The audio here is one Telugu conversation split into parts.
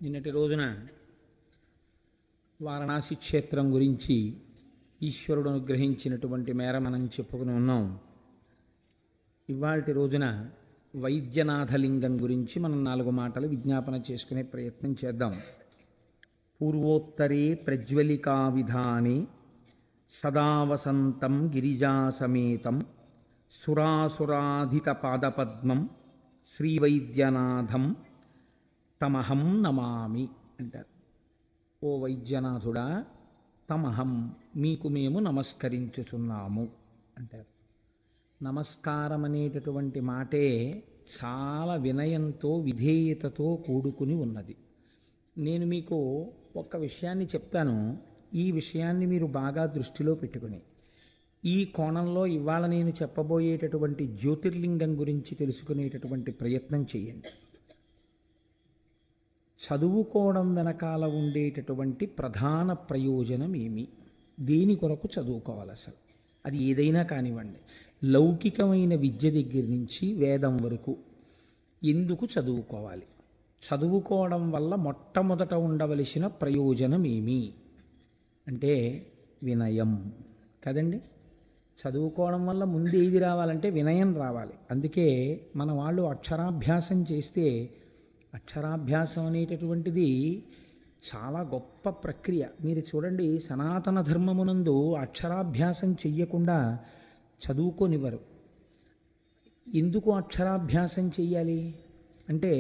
నిన్నటి రోజున వారణాసి క్షేత్రం గురించి ఈశ్వరుడు అనుగ్రహించినటువంటి మేర మనం చెప్పుకుని ఉన్నాం. ఇవాల్టి రోజున వైద్యనాథలింగం గురించి మనం 4 మాటలు విజ్ఞాపన చేసుకునే ప్రయత్నం చేద్దాం. పూర్వోత్తరే ప్రజ్వలికా విధానే సదా వసంతం గిరిజాసమేతం సురాసురాధిత పాదపద్మం శ్రీవైద్యనాథం తమహం నమామి అంటారు. ఓ వైద్యనాథుడా, తమహం మీకు మేము నమస్కరించుచున్నాము అంటారు. నమస్కారం అనేటటువంటి మాటే చాలా వినయంతో విధేయతతో కూడుకుని ఉన్నది. నేను మీకు ఒక్క విషయాన్ని చెప్తాను. ఈ విషయాన్ని మీరు బాగా దృష్టిలో పెట్టుకుని ఈ కోణంలో ఇవాళ నేను చెప్పబోయేటటువంటి జ్యోతిర్లింగం గురించి తెలుసుకునేటటువంటి ప్రయత్నం చేయండి. చదువుకోవడం వెనకాల ఉండేటటువంటి ప్రధాన ప్రయోజనం ఏమి, దేని కొరకు చదువుకోవాలి, అసలు అది ఏదైనా కానివ్వండి, లౌకికమైన విద్య దగ్గర నుంచి వేదం వరకు ఎందుకు చదువుకోవాలి, చదువుకోవడం వల్ల మొట్టమొదట ఉండవలసిన ప్రయోజనం ఏమి అంటే వినయం కదండి. చదువుకోవడం వల్ల ముందు ఏది రావాలంటే వినయం రావాలి. అందుకే మన వాళ్ళు అక్షరాభ్యాసం చేస్తే, అక్షరాభ్యాసం అనేటటువంటిది చాలా గొప్ప ప్రక్రియ. మీరు చూడండి, సనాతన ధర్మమునందు అక్షరాభ్యాసం చెయ్యకుండా చదువుకోనివ్వరు. ఎందుకు అక్షరాభ్యాసం చెయ్యాలి అంటే,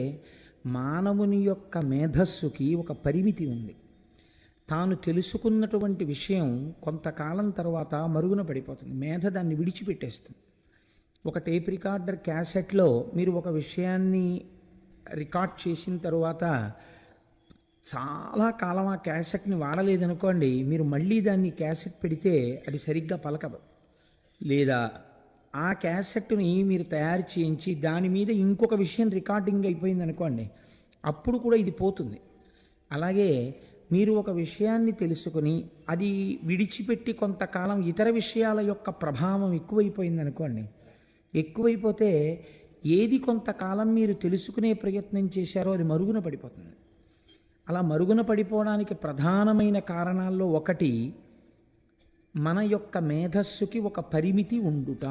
మానవుని యొక్క మేధస్సుకి ఒక పరిమితి ఉంది. తాను తెలుసుకున్నటువంటి విషయం కొంతకాలం తర్వాత మరుగున పడిపోతుంది. మేధ దాన్ని విడిచిపెట్టేస్తుంది. ఒక టేప్ రికార్డర్ క్యాసెట్లో మీరు ఒక విషయాన్ని రికార్డ్ చేసిన తర్వాత చాలా కాలం ఆ క్యాసెట్ని వాడలేదనుకోండి, మీరు మళ్ళీ దాన్ని క్యాసెట్ పెడితే అది సరిగ్గా పలకదు. లేదా ఆ క్యాసెట్ని మీరు తయారు చేయించి దాని మీద ఇంకొక విషయం రికార్డింగ్ అయిపోయింది అనుకోండి, అప్పుడు కూడా ఇది పోతుంది. అలాగే మీరు ఒక విషయాన్ని తెలుసుకుని అది విడిచిపెట్టి కొంతకాలం ఇతర విషయాల యొక్క ప్రభావం ఎక్కువైపోయింది అనుకోండి, ఎక్కువైపోతే ఏది కొంతకాలం మీరు తెలుసుకునే ప్రయత్నం చేశారో అది మరుగున పడిపోతుంది. అలా మరుగున పడిపోవడానికి ప్రధానమైన కారణాల్లో ఒకటి, మన యొక్క మేధస్సుకి ఒక పరిమితి ఉండుట.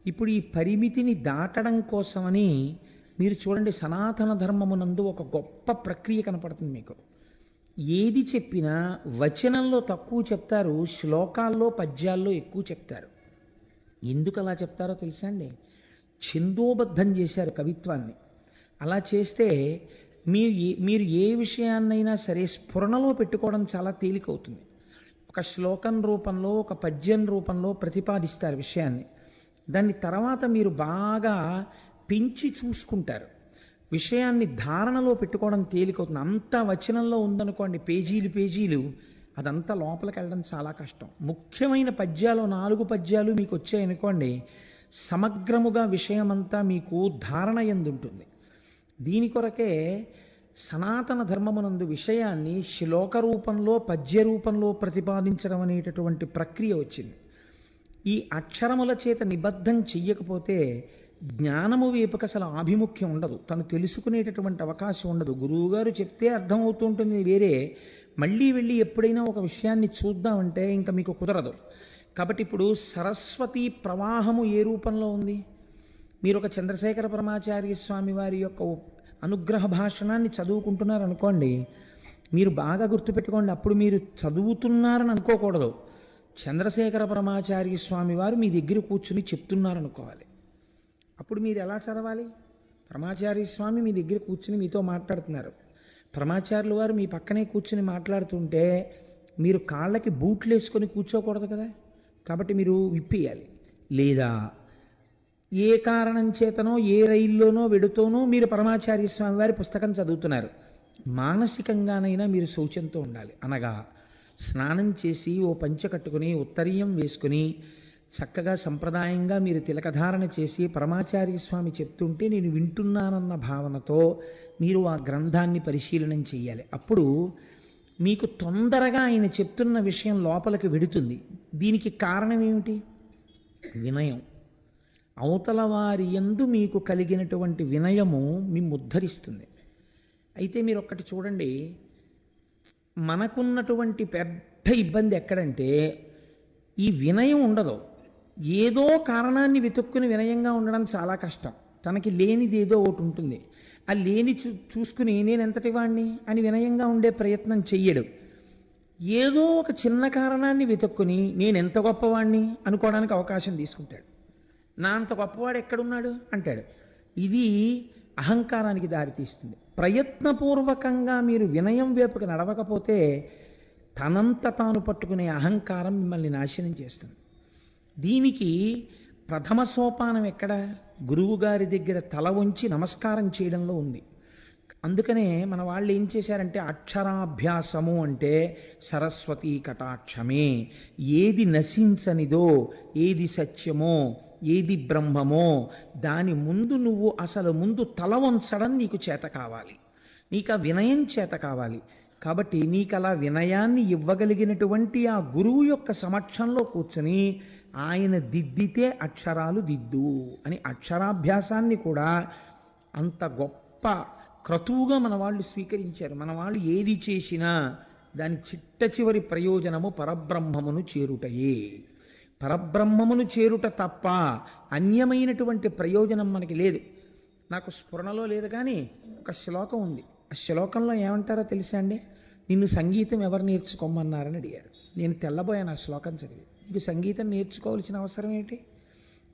ఇప్పుడు ఈ పరిమితిని దాటడం కోసమని మీరు చూడండి, సనాతన ధర్మమునందు ఒక గొప్ప ప్రక్రియ కనపడుతుంది మీకు. ఏది చెప్పినా వచనంలో తక్కువ చెప్తారు, శ్లోకాల్లో పద్యాల్లో ఎక్కువ చెప్తారు. ఎందుకు అలా చెప్తారో తెలుసా అండి? ఛందోబద్ధం చేశారు కవిత్వాన్ని. అలా చేస్తే మీరు ఏ విషయాన్నైనా సరే స్ఫురణలో పెట్టుకోవడం చాలా తేలికవుతుంది. ఒక శ్లోకం రూపంలో, ఒక పద్యం రూపంలో ప్రతిపాదిస్తారు విషయాన్ని. దాన్ని తర్వాత మీరు బాగా పెంచి చూసుకుంటారు. విషయాన్ని ధారణలో పెట్టుకోవడం తేలికవుతుంది. అంతా వచనంలో ఉందనుకోండి, పేజీలు పేజీలు, అదంతా లోపలికి వెళ్ళడం చాలా కష్టం. ముఖ్యమైన పద్యాలు 4 పద్యాలు మీకు వచ్చాయనుకోండి, సమగ్రముగా విషయమంతా మీకు ధారణ యందుంటుంది. దీని కొరకే సనాతన ధర్మమునందు విషయాన్ని శ్లోక రూపంలో, పద్య రూపంలో ప్రతిపాదించడం అనేటటువంటి ప్రక్రియ వచ్చింది. ఈ అక్షరముల చేత నిబద్ధం చెయ్యకపోతే జ్ఞానము వైపుకి అసలు ఆభిముఖ్యం ఉండదు, తను తెలుసుకునేటటువంటి అవకాశం ఉండదు. గురువుగారు చెప్తే అర్థమవుతుంటుంది వేరే, మళ్ళీ వెళ్ళి ఎప్పుడైనా ఒక విషయాన్ని చూద్దామంటే ఇంకా మీకు కుదరదు. కాబట్టి ఇప్పుడు సరస్వతి ప్రవాహము ఏ రూపంలో ఉంది? మీరు ఒక చంద్రశేఖర పరమాచార్య స్వామి వారి యొక్క అనుగ్రహ భాషణాన్ని చదువుకుంటున్నారనుకోండి, మీరు బాగా గుర్తుపెట్టుకోండి, అప్పుడు మీరు చదువుతున్నారని అనుకోకూడదు. చంద్రశేఖర పరమాచార్య స్వామి వారు మీ దగ్గర కూర్చుని చెప్తున్నారనుకోవాలి. అప్పుడు మీరు ఎలా చదవాలి? పరమాచార్య స్వామి మీ దగ్గర కూర్చుని మీతో మాట్లాడుతున్నారు, పరమాచార్యుల వారు మీ పక్కనే కూర్చుని మాట్లాడుతుంటే మీరు కాళ్ళకి బూట్లు వేసుకొని కూర్చోకూడదు కదా. కాబట్టి మీరు విప్పేయాలి. లేదా ఏ కారణం చేతనో, ఏ రైల్లోనో వెడుతోనో మీరు పరమాచార్య స్వామి వారి పుస్తకం చదువుతున్నారు, మానసికంగానైనా మీరు శౌచంతో ఉండాలి. అనగా స్నానం చేసి ఓ పంచె కట్టుకుని ఉత్తరీయం వేసుకుని చక్కగా సంప్రదాయంగా మీరు తిలకధారణ చేసి పరమాచార్య స్వామి చెప్తుంటే నేను వింటున్నానన్న భావనతో మీరు ఆ గ్రంథాన్ని పరిశీలనం చేయాలి. అప్పుడు మీకు తొందరగా ఆయన చెప్తున్న విషయం లోపలికి వెడుతుంది. దీనికి కారణం ఏమిటి? వినయం. అవతల వారి యందు మీకు కలిగినటువంటి వినయము మిమ్ము ఉద్ధరిస్తుంది. అయితే మీరు ఒక్కటి చూడండి, మనకున్నటువంటి పెద్ద ఇబ్బంది ఎక్కడంటే ఈ వినయం ఉండదు. ఏదో కారణాన్ని వెతుక్కుని వినయంగా ఉండడం చాలా కష్టం. తనకి లేనిది ఏదో ఒకటి ఉంటుంది, ఆ లేని చూసుకుని నేను ఎంతటి వాణ్ణి అని వినయంగా ఉండే ప్రయత్నం చెయ్యడు. ఏదో ఒక చిన్న కారణాన్ని వెతుక్కుని నేను ఎంత గొప్పవాణ్ణి అనుకోవడానికి అవకాశం తీసుకుంటాడు. నా అంత గొప్పవాడు ఎక్కడున్నాడు అంటాడు. ఇది అహంకారానికి దారితీస్తుంది. ప్రయత్నపూర్వకంగా మీరు వినయం వైపుకి నడవకపోతే తనంత తాను పట్టుకునే అహంకారం మిమ్మల్ని నాశనం చేస్తుంది. దీనికి ప్రథమ సోపానం ఎక్కడ? గురువుగారి దగ్గర తల వంచి నమస్కారం చేయడంలో ఉంది. అందుకనే మన వాళ్ళు ఏం చేశారంటే అక్షరాభ్యాసము అంటే సరస్వతీ కటాక్షమే. ఏది నశించనిదో, ఏది సత్యమో, ఏది బ్రహ్మమో దాని ముందు నువ్వు అసలు ముందు తల వంచడం నీకు చేత కావాలి, నీకు ఆ వినయం చేత కావాలి. కాబట్టి నీకు అలా వినయాన్ని ఇవ్వగలిగినటువంటి ఆ గురువు యొక్క సమక్షంలో కూర్చొని ఆయన దిద్దితే అక్షరాలు దిద్దు అని అక్షరాభ్యాసాన్ని కూడా అంత గొప్ప క్రతువుగా మన వాళ్ళు స్వీకరించారు. మన వాళ్ళు ఏది చేసినా దాని చిట్ట చివరి ప్రయోజనము పరబ్రహ్మమును చేరుటయే. పరబ్రహ్మమును చేరుట తప్ప అన్యమైనటువంటి ప్రయోజనం మనకి లేదు. నాకు స్ఫురణలో లేదు కానీ ఒక శ్లోకం ఉంది. ఆ శ్లోకంలో ఏమంటారో తెలుసా అండి? నిన్ను సంగీతం ఎవరు నేర్చుకోమన్నారని అడిగారు. నేను తెల్లబోయాను ఆ శ్లోకం చదివి. నీకు సంగీతం నేర్చుకోవాల్సిన అవసరం ఏంటి?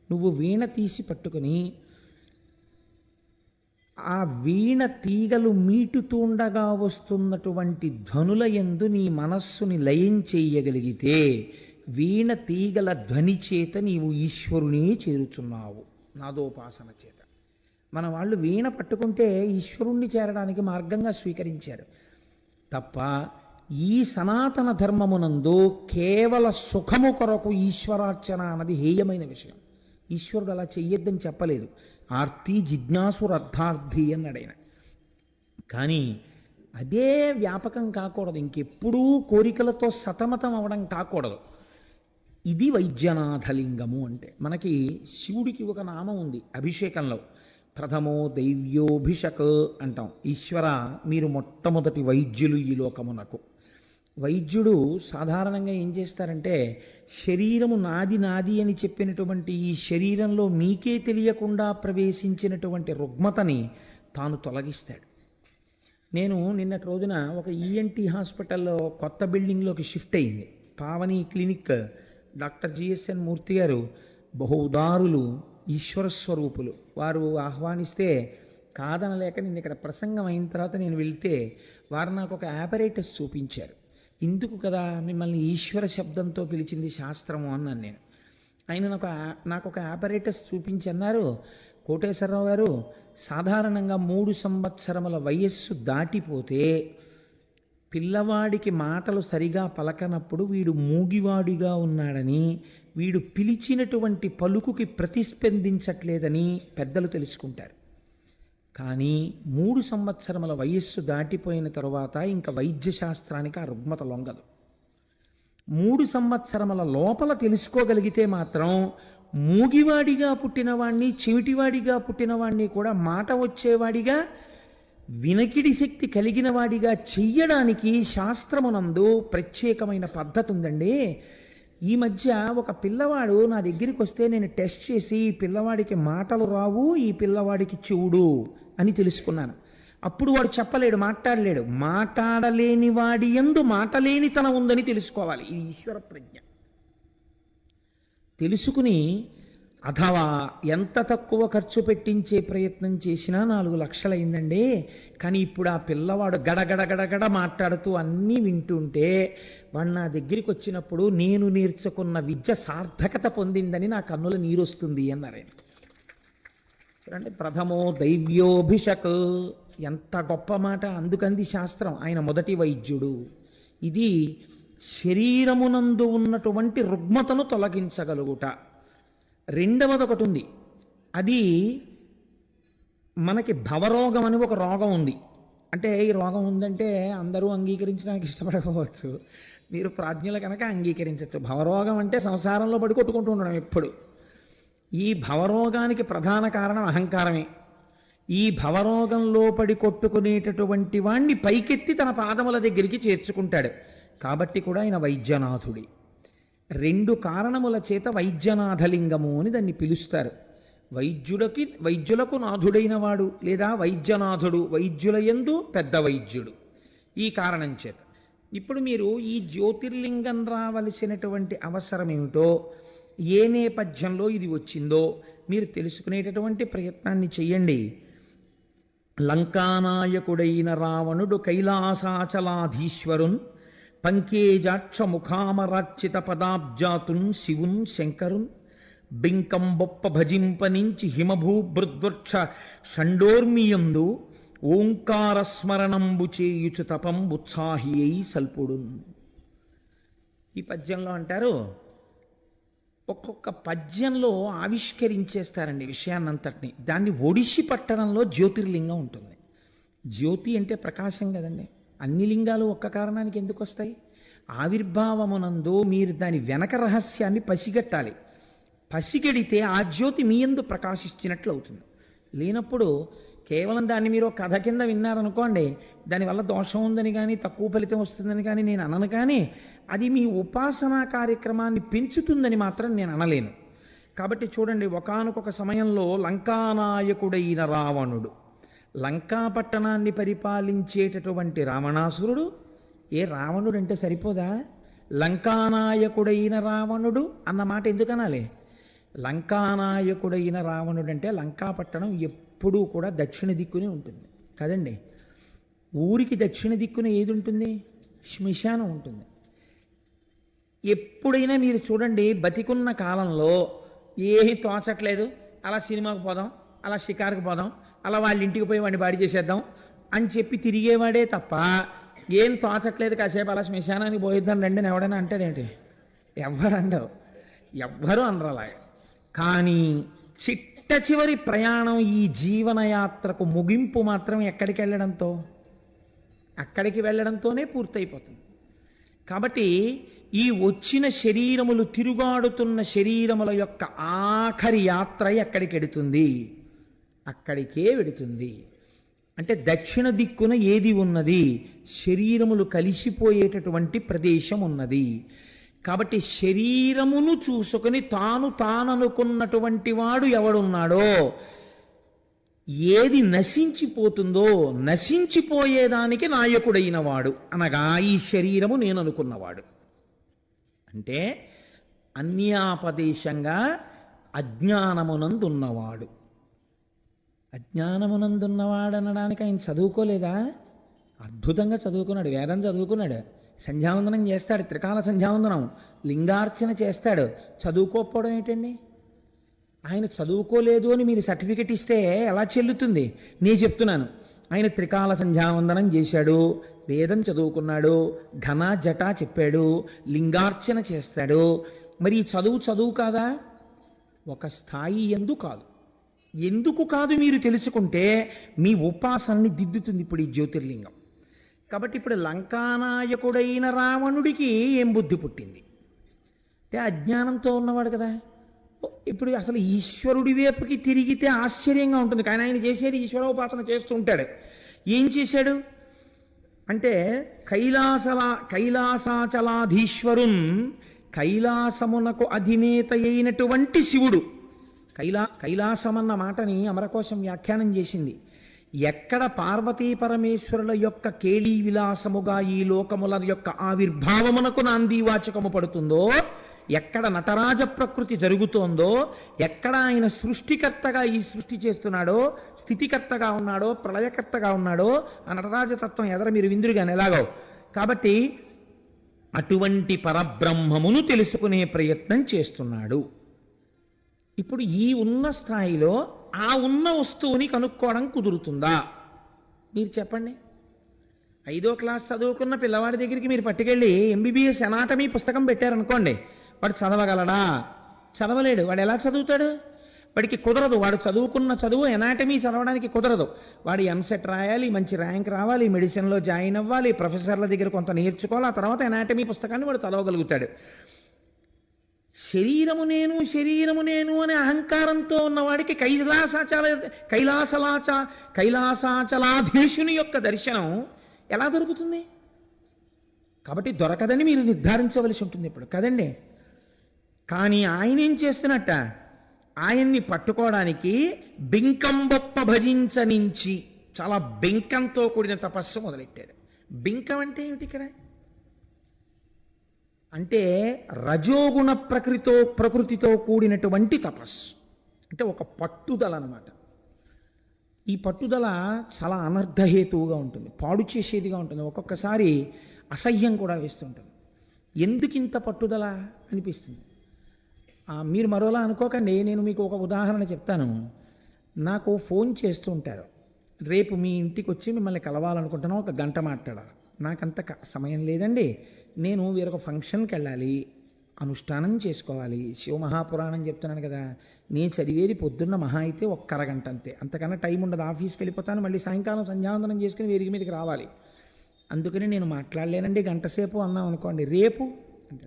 నువ్వు వీణ తీసి పట్టుకుని ఆ వీణ తీగలు మీటుతుండగా వస్తున్నటువంటి ధ్వనుల యందు నీ మనస్సుని లయం చేయగలిగితే వీణ తీగల ధ్వని చేత నీవు ఈశ్వరునే చేరుతున్నావు నాదోపాసన చేత. మన వాళ్ళు వీణ పట్టుకుంటే ఈశ్వరుణ్ణి చేరడానికి మార్గంగా స్వీకరించారు తప్ప ఈ సనాతన ధర్మమునందు కేవల సుఖము కొరకు ఈశ్వరార్చన అన్నది హేయమైన విషయం. ఈశ్వరుడు అలా చెయ్యొద్దని చెప్పలేదు. ఆర్తి జిజ్ఞాసురర్థార్థి అన్నాడు ఆయన. కానీ అదే వ్యాపకం కాకూడదు, ఇంకెప్పుడూ కోరికలతో సతమతం అవడం కాకూడదు. ఇది వైద్యనాథలింగము అంటే. మనకి శివుడికి ఒక నామం ఉంది అభిషేకంలో, ప్రథమో దైవ్యోభిషక్ అంటాం. ఈశ్వర మీరు మొట్టమొదటి వైద్యులు ఈ లోకమునకు. వైద్యుడు సాధారణంగా ఏం చేస్తారంటే శరీరము నాది నాది అని చెప్పినటువంటి ఈ శరీరంలో మీకే తెలియకుండా ప్రవేశించినటువంటి రుగ్మతని తాను తొలగిస్తాడు. నేను నిన్నటి రోజున ఒక ఈఎన్టీ హాస్పిటల్లో కొత్త బిల్డింగ్లోకి షిఫ్ట్ అయింది. పావని క్లినిక్. డాక్టర్ జిఎస్ఎన్ మూర్తి గారు బహు ఉదారులు, ఈశ్వర స్వరూపులు. వారు ఆహ్వానిస్తే కాదనలేక నేను ఇక్కడ ప్రసంగం అయిన తర్వాత నేను వెళ్తే వారు నాకు ఒక ఆపరేటస్ చూపించారు. ఇందుకు కదా మిమ్మల్ని ఈశ్వర శబ్దంతో పిలిచింది శాస్త్రము అన్నాను నేను. ఆయన నాకు ఒక ఆపరేటస్ చూపించి అన్నారు, కోటేశ్వరరావు గారు సాధారణంగా 3 సంవత్సరముల వయస్సు దాటిపోతే పిల్లవాడికి మాటలు సరిగా పలకనప్పుడు వీడు మూగివాడిగా ఉన్నాడని, వీడు పిలిచినటువంటి పలుకుకి ప్రతిస్పందించట్లేదని పెద్దలు తెలుసుకుంటారు. కానీ 3 సంవత్సరముల వయస్సు దాటిపోయిన తరువాత ఇంకా వైద్యశాస్త్రానికి ఆ రుగ్మత లొంగదు. 3 సంవత్సరముల లోపల తెలుసుకోగలిగితే మాత్రం మూగివాడిగా పుట్టినవాణ్ణి, చెవిటివాడిగా పుట్టినవాణ్ణి కూడా మాట వచ్చేవాడిగా, వినకిడి శక్తి కలిగిన వాడిగా చెయ్యడానికి శాస్త్రమునందు ప్రత్యేకమైన పద్ధతి ఉందండి. ఈ మధ్య ఒక పిల్లవాడు నా దగ్గరికి వస్తే నేను టెస్ట్ చేసి ఈ పిల్లవాడికి మాటలు రావు, ఈ పిల్లవాడికి చెవుడు అని తెలుసుకున్నాను. అప్పుడు వాడు చెప్పలేడు, మాట్లాడలేడు. మాట్లాడలేని వాడి యందు మాటలేనితనం ఉందని తెలుసుకోవాలి. ఇది ఈశ్వర ప్రజ్ఞ. తెలుసుకుని అథవా ఎంత తక్కువ ఖర్చు పెట్టించే ప్రయత్నం చేసినా 4 లక్షలైందండి. కానీ ఇప్పుడు ఆ పిల్లవాడు గడగడ మాట్లాడుతూ అన్నీ వింటుంటే వాడు నా దగ్గరికి వచ్చినప్పుడు నేను నేర్చుకున్న విద్య సార్థకత పొందిందని నా కన్నుల నీరొస్తుంది అన్నారు ఆయన. చూడండి, ప్రథమో దైవ్యోభిషక్ ఎంత గొప్ప మాట. అందుకంది శాస్త్రం ఆయన మొదటి వైద్యుడు. ఇది శరీరమునందు ఉన్నటువంటి రుగ్మతను తొలగించగలుగుట. రెండవది ఒకటి ఉంది, అది మనకి భవరోగం అని ఒక రోగం ఉంది. అంటే ఈ రోగం ఉందంటే అందరూ అంగీకరించడానికి ఇష్టపడకపోవచ్చు, మీరు ప్రాజ్ఞులు కనుక అంగీకరించవచ్చు. భవరోగం అంటే సంసారంలో పడి కొట్టుకుంటూ ఉండడం ఎప్పుడు. ఈ భవరోగానికి ప్రధాన కారణం అహంకారమే. ఈ భవరోగంలో పడి కొట్టుకునేటటువంటి వాణ్ణి పైకెత్తి తన పాదముల దగ్గరికి చేర్చుకుంటాడు. కాబట్టి కూడా ఆయన వైద్యనాథుడి. 2 కారణముల చేత వైద్యనాథలింగము అని దాన్ని పిలుస్తారు. వైద్యులకు నాథుడైన వాడు, లేదా వైద్యనాథుడు, వైద్యుల యందు పెద్ద వైద్యుడు. ఈ కారణం చేత ఇప్పుడు మీరు ఈ జ్యోతిర్లింగం రావలసినటువంటి అవసరం ఏమిటో, ఏ నేపథ్యంలో ఇది వచ్చిందో మీరు తెలుసుకునేటటువంటి ప్రయత్నాన్ని చెయ్యండి. లంకానాయకుడైన రావణుడు కైలాసాచలాధీశ్వరున్ పంకేజాక్ష ముఖామరార్చిత పదాబ్జాతున్ శివున్ శంకరున్ బింకం బొప్ప భజింపనించి హిమభూభృద్వృక్ష షండోర్మియందు ఓంకారస్మరణంబు చేయుచు తపం ఉత్సాహి అయి సల్పుడున్. ఈ పద్యంలో అంటారు, ఒక్కొక్క పద్యంలో ఆవిష్కరించేస్తారండి విషయాన్నంతటిని. దాన్ని ఒడిసి పట్టడంలో జ్యోతిర్లింగం ఉంటుంది. జ్యోతి అంటే ప్రకాశం కదండి. అన్ని లింగాలు ఒక్క కారణానికి ఎందుకు వస్తాయి? ఆవిర్భావమునందు మీరు దాని వెనక రహస్యాన్ని పసిగట్టాలి. పసిగడితే ఆ జ్యోతి మీ యందు ప్రకాశించినట్లు అవుతుంది. లేనప్పుడు కేవలం దాన్ని మీరు కథ కింద విన్నారనుకోండి, దానివల్ల దోషం ఉందని కానీ తక్కువ ఫలితం వస్తుందని కానీ నేను అనను, కానీ అది మీ ఉపాసనా కార్యక్రమాన్ని పెంచుతుందని మాత్రం నేను అనలేను. కాబట్టి చూడండి, ఒకానొక సమయంలో లంకానాయకుడైన రావణుడు, లంకాపట్టణాన్ని పరిపాలించేటటువంటి రావణాసురుడు. రావణుడు అంటే సరిపోదా? లంకానాయకుడైన రావణుడు అన్న మాట ఎందుకు అనాలి? లంకానాయకుడైన రావణుడు అంటే లంకాపట్టణం ఎప్పుడూ కూడా దక్షిణ దిక్కునే ఉంటుంది కదండి. ఊరికి దక్షిణ దిక్కున ఏది ఉంటుంది? శ్మశానం ఉంటుంది. ఎప్పుడైనా మీరు చూడండి, బతికున్న కాలంలో ఏమీ తోచట్లేదు, అలా సినిమాకు పోదాం, అలా షికారుకు పోదాం, అలా వాళ్ళ ఇంటికి పోయి వాడిని బాడీ చేసేద్దాం అని చెప్పి తిరిగేవాడే తప్ప, ఏం తోచట్లేదు కాసేపు అలా శ్మశానానికి పోయిద్దాం రండి అని ఎవడైనా అంటారేంటి? ఎవ్వరు అండవు, ఎవ్వరూ అనరు అలా. కానీ చిట్ట చివరి ప్రయాణం, ఈ జీవనయాత్రకు ముగింపు మాత్రం ఎక్కడికి వెళ్ళడంతో? అక్కడికి వెళ్ళడంతోనే పూర్తయిపోతుంది. కాబట్టి ఈ వచ్చిన శరీరములు, తిరుగాడుతున్న శరీరముల యొక్క ఆఖరి యాత్ర ఎక్కడికి వెడుతుంది? అక్కడికే వెడుతుంది. అంటే దక్షిణ దిక్కున ఏది ఉన్నది? శరీరములు కలిసిపోయేటటువంటి ప్రదేశం ఉన్నది. కాబట్టి శరీరమును చూసుకొని తాననుకున్నటువంటి వాడు ఎవడున్నాడో, ఏది నశించిపోతుందో, నశించిపోయేదానికి నాయకుడైన వాడు అనగా ఈ శరీరము నేను అనుకున్నవాడు. అంటే అన్యాపదేశంగా అజ్ఞానమునందున్నవాడు. అజ్ఞానమునందున్నవాడు అనడానికి ఆయన చదువుకోలేదా? అద్భుతంగా చదువుకున్నాడు, వేదం చదువుకున్నాడు, సంధ్యావందనం చేస్తాడు, త్రికాల సంధ్యావందనం, లింగార్చన చేస్తాడు. చదువుకోకపోవడం ఏంటండి? ఆయన చదువుకోలేదు అని మీరు సర్టిఫికెట్ ఇస్తే ఎలా చెల్లుతుంది? నేను చెప్తున్నాను, ఆయన త్రికాల సంధ్యావందనం చేశాడు, వేదం చదువుకున్నాడు, ఘన జట చెప్పాడు, లింగార్చన చేస్తాడు. మరి ఈ చదువు కాదా? ఒక స్థాయి ఎందు కాదు. ఎందుకు కాదు మీరు తెలుసుకుంటే మీ ఉపాసనని దిద్దుతుంది ఇప్పుడు ఈ జ్యోతిర్లింగం. కాబట్టి ఇప్పుడు లంకానాయకుడైన రావణుడికి ఏం బుద్ధి పుట్టింది అంటే అజ్ఞానంతో ఉన్నవాడు కదా. ఇప్పుడు అసలు ఈశ్వరుడి వైపుకి తిరిగితే ఆశ్చర్యంగా ఉంటుంది, కానీ ఆయన చేసేది ఈశ్వరోపాసన చేస్తూ ఉంటాడు. ఏం చేశాడు అంటే కైలాసాచలాధీశ్వరున్, కైలాసమునకు అధినేత అయినటువంటి శివుడు. కైలాసమన్న మాటని అమరకోశం వ్యాఖ్యానం చేసింది. ఎక్కడ పార్వతీ పరమేశ్వరుల యొక్క కేళీ విలాసముగా ఈ లోకముల యొక్క ఆవిర్భావమునకు నాందీవాచకము పడుతుందో, ఎక్కడ నటరాజ ప్రకృతి జరుగుతోందో, ఎక్కడ ఆయన సృష్టికర్తగా ఈ సృష్టి చేస్తున్నాడో, స్థితికర్తగా ఉన్నాడో, ప్రళయకర్తగా ఉన్నాడో, ఆ నటరాజతత్వం ఎదర మీరు విందురుగాని ఎలాగో. కాబట్టి అటువంటి పరబ్రహ్మమును తెలుసుకునే ప్రయత్నం చేస్తున్నాడు. ఇప్పుడు ఈ ఉన్న స్థాయిలో ఆ ఉన్న వస్తువుని కనుక్కోవడం కుదురుతుందా? మీరు చెప్పండి. 5వ క్లాస్ చదువుకున్న పిల్లవాడి దగ్గరికి మీరు పట్టుకెళ్ళి ఎంబీబీఎస్ ఎనాటమీ పుస్తకం పెట్టారనుకోండి, వాడు చదవగలడా? చదవలేడు. వాడు ఎలా చదువుతాడు? వాడికి కుదరదు. వాడు చదువుకున్న చదువు ఎనాటమీ చదవడానికి కుదరదు. వాడు ఎంసెట్ రాయాలి, మంచి ర్యాంక్ రావాలి, మెడిసిన్లో జాయిన్ అవ్వాలి, ప్రొఫెసర్ల దగ్గర కొంత నేర్చుకోవాలి, ఆ తర్వాత ఎనాటమీ పుస్తకాన్ని వాడు చదవగలుగుతాడు. శరీరము నేను అనే అహంకారంతో ఉన్నవాడికి కైలాసాచలాధీశుని యొక్క దర్శనం ఎలా దొరుకుతుంది? కాబట్టి దొరకదని మీరు నిర్ధారించవలసి ఉంటుంది ఇప్పుడు కదండి. కానీ ఆయన ఏం చేస్తున్నట్ట, ఆయన్ని పట్టుకోవడానికి బింకంబొప్ప భజించనించి చాలా బింకంతో కూడిన తపస్సు మొదలెట్టాడు. బింకం అంటే ఏమిటి ఇక్కడ? అంటే రజోగుణ ప్రకృతితో కూడినటువంటి తపస్సు, అంటే ఒక పట్టుదల అన్నమాట. ఈ పట్టుదల చాలా అనర్థహేతువుగా ఉంటుంది, పాడు చేసేదిగా ఉంటుంది, ఒక్కొక్కసారి అసహ్యం కూడా వేస్తుంటుంది. ఎందుకు ఇంత పట్టుదల అనిపిస్తుంది. మీరు మరోలా అనుకోకండి. నేను మీకు ఒక ఉదాహరణ చెప్తాను. నాకు ఫోన్ చేస్తూ ఉంటారు, రేపు మీ ఇంటికి వచ్చి మిమ్మల్ని కలవాలనుకుంటున్నాం, ఒక గంట మాట్లాడాలి. నాకంత సమయం లేదండి, నేను వేరొక ఫంక్షన్కి వెళ్ళాలి, అనుష్ఠానం చేసుకోవాలి, శివమహాపురాణం చెప్తున్నాను కదా, నేను చదివేది పొద్దున్న మహా అయితే ఒక్క అరగంట అంతే, అంతకన్నా టైం ఉండదు. ఆఫీస్కి వెళ్ళిపోతాను, మళ్ళీ సాయంకాలం సంధ్యావందనం చేసుకుని వేదిక మీదకి రావాలి. అందుకని నేను మాట్లాడలేనండి గంట సేపు అన్నాం అనుకోండి. రేపు అంటే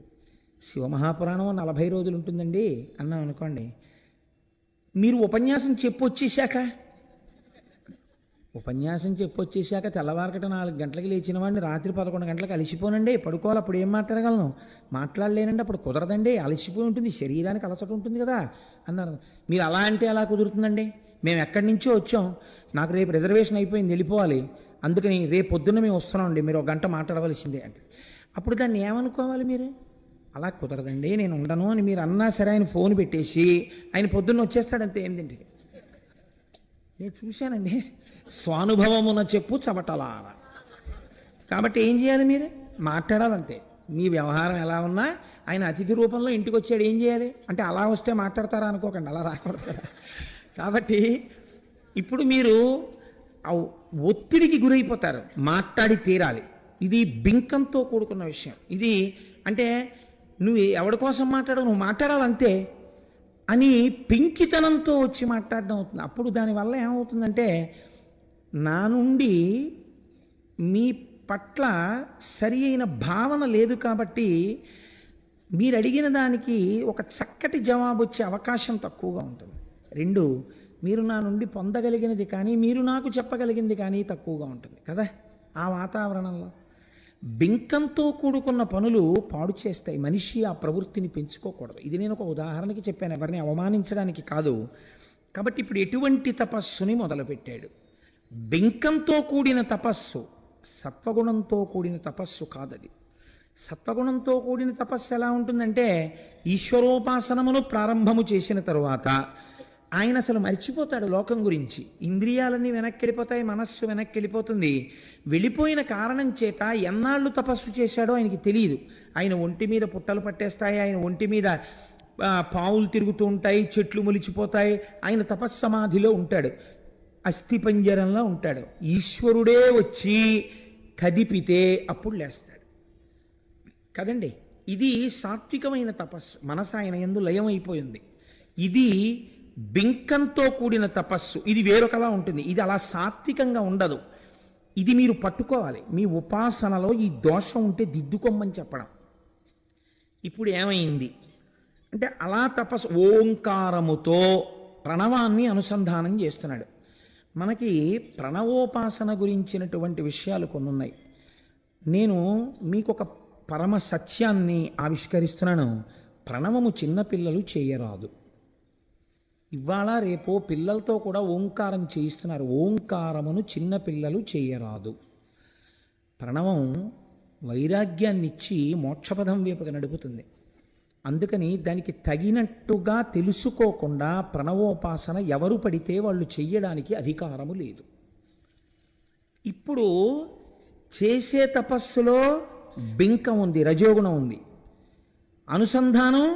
శివమహాపురాణం 40 రోజులు ఉంటుందండి అన్నాం అనుకోండి. మీరు ఉపన్యాసం చెప్పొచ్చేసాక తెల్లవారకట 4 గంటలకు లేచిన వాడిని రాత్రి 11 గంటలకు అలసిపోనండి, పడుకోవాలి. అప్పుడు ఏం మాట్లాడగలను? మాట్లాడలేనండి, అప్పుడు కుదరదండి, అలసిపోయి ఉంటుంది, శరీరానికి అలసట ఉంటుంది కదా అన్నారు. మీరు అలా అంటే ఎలా కుదురుతుందండి? మేము ఎక్కడి నుంచో వచ్చాం, నాకు రేపు రిజర్వేషన్ అయిపోయింది, వెళ్ళిపోవాలి, అందుకని రేపు పొద్దున్న మేము వస్తున్నామండి, మీరు 1 గంట మాట్లాడవలసిందే అంటే అప్పుడు దాన్ని ఏమనుకోవాలి మీరు? అలా కుదరదండి, నేను ఉండను అని మీరు అన్నా సరే ఆయన ఫోన్ పెట్టేసి ఆయన పొద్దున్న వచ్చేస్తాడంతే. ఏంటంటే నేను చూశానండి, స్వానుభవమున చెప్పు చవటలా. కాబట్టి ఏం చేయాలి? మీరు మాట్లాడాలంతే. మీ వ్యవహారం ఎలా ఉన్నా ఆయన అతిథి రూపంలో ఇంటికి వచ్చాడు, ఏం చేయాలి అంటే అలా వస్తే మాట్లాడతారా అనుకోకండి, అలా రాకూడదు కదా. కాబట్టి ఇప్పుడు మీరు ఒత్తిడికి గురైపోతారు, మాట్లాడి తీరాలి. ఇది బింకంతో కూడుకున్న విషయం. ఇది అంటే నువ్వు ఎవరి కోసం మాట్లాడవు, నువ్వు మాట్లాడాలంతే అని పింకితనంతో వచ్చి మాట్లాడడం అవుతుంది. అప్పుడు దానివల్ల ఏమవుతుందంటే, నా నుండి మీ పట్ల సరి అయిన భావన లేదు కాబట్టి మీరు అడిగిన దానికి ఒక చక్కటి జవాబు వచ్చే అవకాశం తక్కువగా ఉంటుంది. 2, మీరు నా నుండి పొందగలిగినది కానీ మీరు నాకు చెప్పగలిగింది కానీ తక్కువగా ఉంటుంది కదా. ఆ వాతావరణంలో బింకంతో కూడుకున్న పనులు పాడు చేస్తాయి. మనిషి ఆ ప్రవృత్తిని పెంచుకోకూడదు. ఇది నేను ఒక ఉదాహరణకి చెప్పాను, ఎవరిని అవమానించడానికి కాదు. కాబట్టి ఇప్పుడు ఎటువంటి తపస్సుని మొదలుపెట్టాడు? బింకంతో కూడిన తపస్సు, సత్వగుణంతో కూడిన తపస్సు కాదది. సత్వగుణంతో కూడిన తపస్సు ఎలా ఉంటుందంటే, ఈశ్వరోపాసనమును ప్రారంభము చేసిన తరువాత ఆయన అసలు మర్చిపోతాడు లోకం గురించి. ఇంద్రియాలన్నీ వెనక్కి వెళ్ళిపోతాయి, మనస్సు వెనక్కి వెళ్ళిపోతుంది. వెళ్ళిపోయిన కారణం చేత ఎన్నాళ్ళు తపస్సు చేశాడో ఆయనకి తెలియదు. ఆయన ఒంటి మీద పుట్టలు పట్టేస్తాయి, ఆయన ఒంటి మీద పావులు తిరుగుతూ ఉంటాయి, చెట్లు మొలిచిపోతాయి. ఆయన తపస్సమాధిలో ఉంటాడు, అస్థిపంజరంలో ఉంటాడు. ఈశ్వరుడే వచ్చి కదిపితే అప్పుడు లేస్తాడు కదండి. ఇది సాత్వికమైన తపస్సు, మనసు ఆయన యందు లయమైపోయింది. ఇది బింకంతో కూడిన తపస్సు, ఇది వేరొకలా ఉంటుంది. ఇది అలా సాత్వికంగా ఉండదు. ఇది మీరు పట్టుకోవాలి. మీ ఉపాసనలో ఈ దోషం ఉంటే దిద్దుకోమని చెప్పడం. ఇప్పుడు ఏమైంది అంటే, అలా తపస్సు ఓంకారముతో ప్రణవాన్ని అనుసంధానం చేస్తున్నాడు. మనకి ప్రణవోపాసన గురించినటువంటి విషయాలు కొన్ని ఉన్నాయి. నేను మీకు ఒక పరమ సత్యాన్ని ఆవిష్కరిస్తున్నాను. ప్రణవము చిన్నపిల్లలు చేయరాదు. ఇవాళ రేపో పిల్లలతో కూడా ఓంకారం చేయిస్తున్నారు. ఓంకారమును చిన్నపిల్లలు చేయరాదు. ప్రణవం వైరాగ్యాన్నిచ్చి మోక్షపదం వైపుగా నడుపుతుంది. అందుకని దానికి తగినట్టుగా తెలుసుకోకుండా ప్రణవోపాసన ఎవరు పడితే వాళ్ళు చెయ్యడానికి అధికారము లేదు. ఇప్పుడు చేసే తపస్సులో బింకం ఉంది, రజోగుణం ఉంది. అనుసంధానం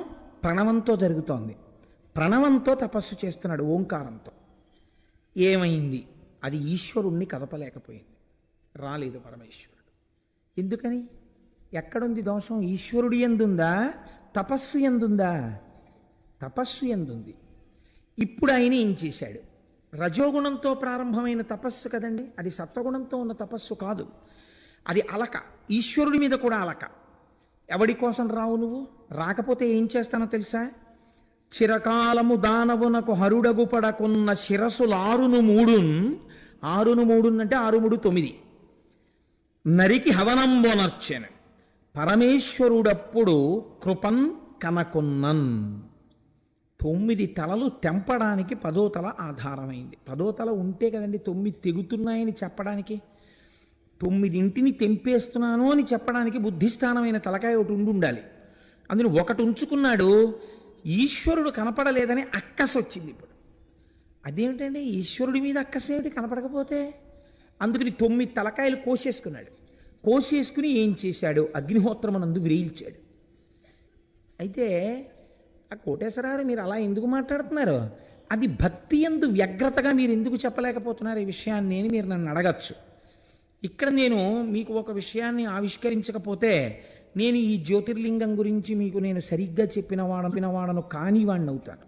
ప్రణవంతో జరుగుతోంది. ప్రణవంతో తపస్సు చేస్తున్నాడు, ఓంకారంతో. ఏమైంది? అది ఈశ్వరుణ్ణి కదపలేకపోయింది, రాలేదు పరమేశ్వరుడు. ఎందుకని? ఎక్కడుంది దోషం? ఈశ్వరుడు ఎందుందా, తపస్సు ఎందుందా? తపస్సు ఎందుంది. ఇప్పుడు ఆయన ఏం చేశాడు? రజోగుణంతో ప్రారంభమైన తపస్సు కదండి, అది సత్వగుణంతో ఉన్న తపస్సు కాదు. అది అలక, ఈశ్వరుడి మీద కూడా అలక. ఎవడి కోసం రావు నువ్వు? రాకపోతే ఏం చేస్తానో తెలుసా? చిరకాలము దానవునకు హరుడగు పడకున్న శిరసులు ఆరును మూడున్ అంటే 6 3 9 నరికి హవనంబోనర్చెను పరమేశ్వరుడప్పుడు కృపన్ కనకున్నన్. 9 తలలు తెంపడానికి 10వ తల ఆధారమైంది. 10వ తల ఉంటే కదండి 9 తెగుతున్నాయని చెప్పడానికి, 9 తెంపేస్తున్నాను అని చెప్పడానికి బుద్ధిస్థానమైన తలకాయ ఒకటి ఉండాలి. అందులో ఒకటి ఉంచుకున్నాడు. ఈశ్వరుడు కనపడలేదని అక్కసు వచ్చింది. ఇప్పుడు అదేమిటండి, ఈశ్వరుడి మీద అక్కసేమిటి కనపడకపోతే? అందుకని 9 తలకాయలు కోసేసుకున్నాడు. కోసేసుకుని ఏం చేశాడు? అగ్నిహోత్రమునందు విరేల్చాడు. అయితే ఆ కోటేశ్వరరావు మీరు అలా ఎందుకు మాట్లాడుతున్నారు? అది భక్తి యందు వ్యగ్రతగా మీరు ఎందుకు చెప్పలేకపోతున్నారు ఈ విషయాన్ని అని మీరు నన్ను అడగచ్చు. ఇక్కడ నేను మీకు ఒక విషయాన్ని ఆవిష్కరించకపోతే నేను ఈ జ్యోతిర్లింగం గురించి మీకు నేను సరిగ్గా చెప్పినవాడను కానివాడిని అవుతాను.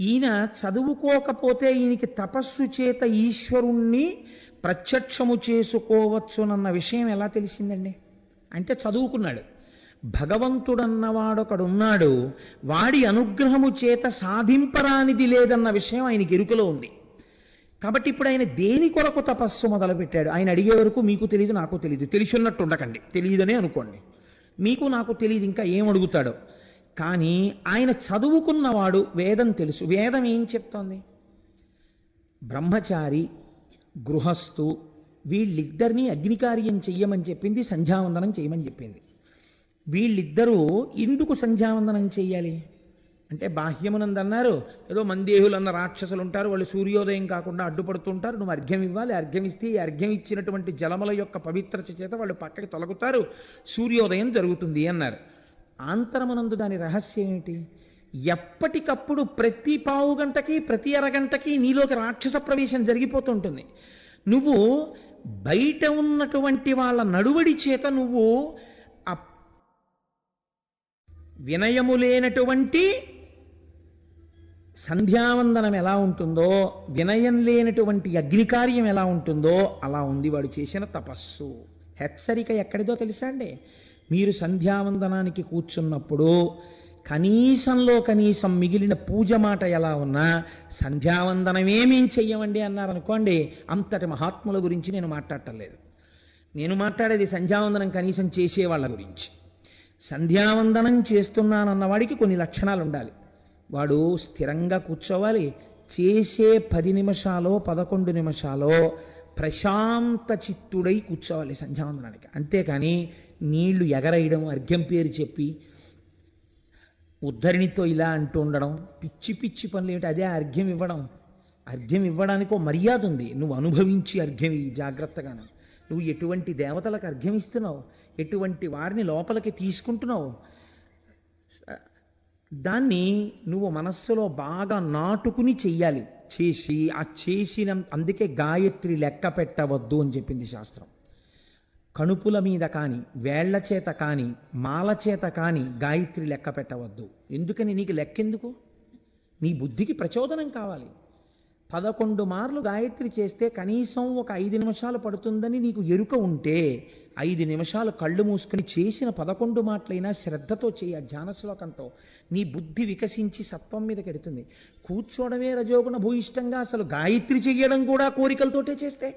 ఈయన చదువుకోకపోతే ఈయనకి తపస్సు చేత ఈశ్వరుణ్ణి ప్రత్యక్షము చేసుకోవచ్చునన్న విషయం ఎలా తెలిసిందండి? అంటే చదువుకున్నాడు. భగవంతుడన్నవాడొకడున్నాడు, వాడి అనుగ్రహము చేత సాధింపరానిది లేదన్న విషయం ఆయనకి ఎరుకలో ఉంది. కాబట్టి ఇప్పుడు ఆయన దేని కొరకు తపస్సు మొదలుపెట్టాడు? ఆయన అడిగే వరకు మీకు తెలియదు, నాకు తెలియదు. తెలిసిన్నట్టు ఉండకండి, తెలియదనే అనుకోండి. మీకు నాకు తెలియదు ఇంకా ఏం అడుగుతాడో. కానీ ఆయన చదువుకున్నవాడు, వేదం తెలుసు. వేదం ఏం చెప్తోంది? బ్రహ్మచారి, గృహస్థు వీళ్ళిద్దరినీ అగ్నికార్యం చెయ్యమని చెప్పింది, సంధ్యావందనం చేయమని చెప్పింది. వీళ్ళిద్దరూ ఎందుకు సంధ్యావందనం చెయ్యాలి అంటే, బాహ్యమునందన్నారు ఏదో మందేహులు అన్న రాక్షసులు ఉంటారు, వాళ్ళు సూర్యోదయం కాకుండా అడ్డుపడుతుంటారు, నువ్వు అర్ఘ్యం ఇవ్వాలి, అర్ఘ్యం ఇస్తే ఈ అర్ఘ్యం ఇచ్చినటువంటి జలముల యొక్క పవిత్రత చేత వాళ్ళు పక్కకి తొలగుతారు, సూర్యోదయం జరుగుతుంది అన్నారు. ఆంతరమునందు దాని రహస్యం ఏమిటి? ఎప్పటికప్పుడు ప్రతి పావు గంటకి ప్రతి అరగంటకి నీలోకి రాక్షస ప్రవేశం జరిగిపోతుంటుంది. నువ్వు బయట ఉన్నటువంటి వాళ్ళ నడువడి చేత నువ్వు ఆ వినయము లేనటువంటి సంధ్యావందనం ఎలా ఉంటుందో, వినయం లేనటువంటి అగ్నికార్యం ఎలా ఉంటుందో అలా ఉంది వాడు చేసిన తపస్సు. హెచ్చరిక ఎక్కడిదో తెలుసా అండి? మీరు సంధ్యావందనానికి కూర్చున్నప్పుడు కనీసంలో కనీసం మిగిలిన పూజ మాట ఎలా ఉన్నా సంధ్యావందనమేమేం చెయ్యమండి అన్నారనుకోండి, అంతటి మహాత్ముల గురించి నేను మాట్లాడటం లేదు. నేను మాట్లాడేది సంధ్యావందనం కనీసం చేసేవాళ్ళ గురించి. సంధ్యావందనం చేస్తున్నానన్నవాడికి కొన్ని లక్షణాలు ఉండాలి. వాడు స్థిరంగా కూర్చోవాలి. చేసే 10 నిమిషాలో 11 నిమిషాలో ప్రశాంత చిత్తుడై కూర్చోవాలి సంధ్యావందనానికి. అంతేకాని నీళ్లు ఎగరేయడం, అర్ఘ్యం పేరు చెప్పి ఉద్ధరిణితో ఇలా అంటూ ఉండడం, పిచ్చి పిచ్చి పనులు ఏమిటి? అదే అర్ఘ్యం ఇవ్వడం. అర్ఘ్యం ఇవ్వడానికి ఒక మర్యాద ఉంది. నువ్వు అనుభవించి అర్ఘ్యం ఇవ్వు జాగ్రత్తగాను. నువ్వు ఎటువంటి దేవతలకు అర్ఘ్యం ఇస్తున్నావు, ఎటువంటి వారిని లోపలికి తీసుకుంటున్నావు, దాన్ని నువ్వు మనస్సులో బాగా నాటుకుని చెయ్యాలి. చేసి ఆ చేసిన అందుకే గాయత్రి లెక్క పెట్టవద్దు అని చెప్పింది శాస్త్రం. కణుపుల మీద కానీ, వేళ్ల చేత కానీ, మాల చేత కానీ గాయత్రి లెక్క పెట్టవద్దు. ఎందుకని? నీకు లెక్కెందుకు? నీ బుద్ధికి ప్రచోదనం కావాలి. 11 మార్లు గాయత్రి చేస్తే కనీసం ఒక 5 నిమిషాలు పడుతుందని నీకు ఎరుక ఉంటే 5 నిమిషాలు కళ్ళు మూసుకుని చేసిన 11 మాటలైనా శ్రద్ధతో చేయ, ధ్యాన శ్లోకంతో నీ బుద్ధి వికసించి సత్వం మీద కెడుతుంది. కూర్చోవడమే రజోగుణ భూయిష్టంగా అసలు గాయత్రి చెయ్యడం కూడా కోరికలతోటే చేస్తే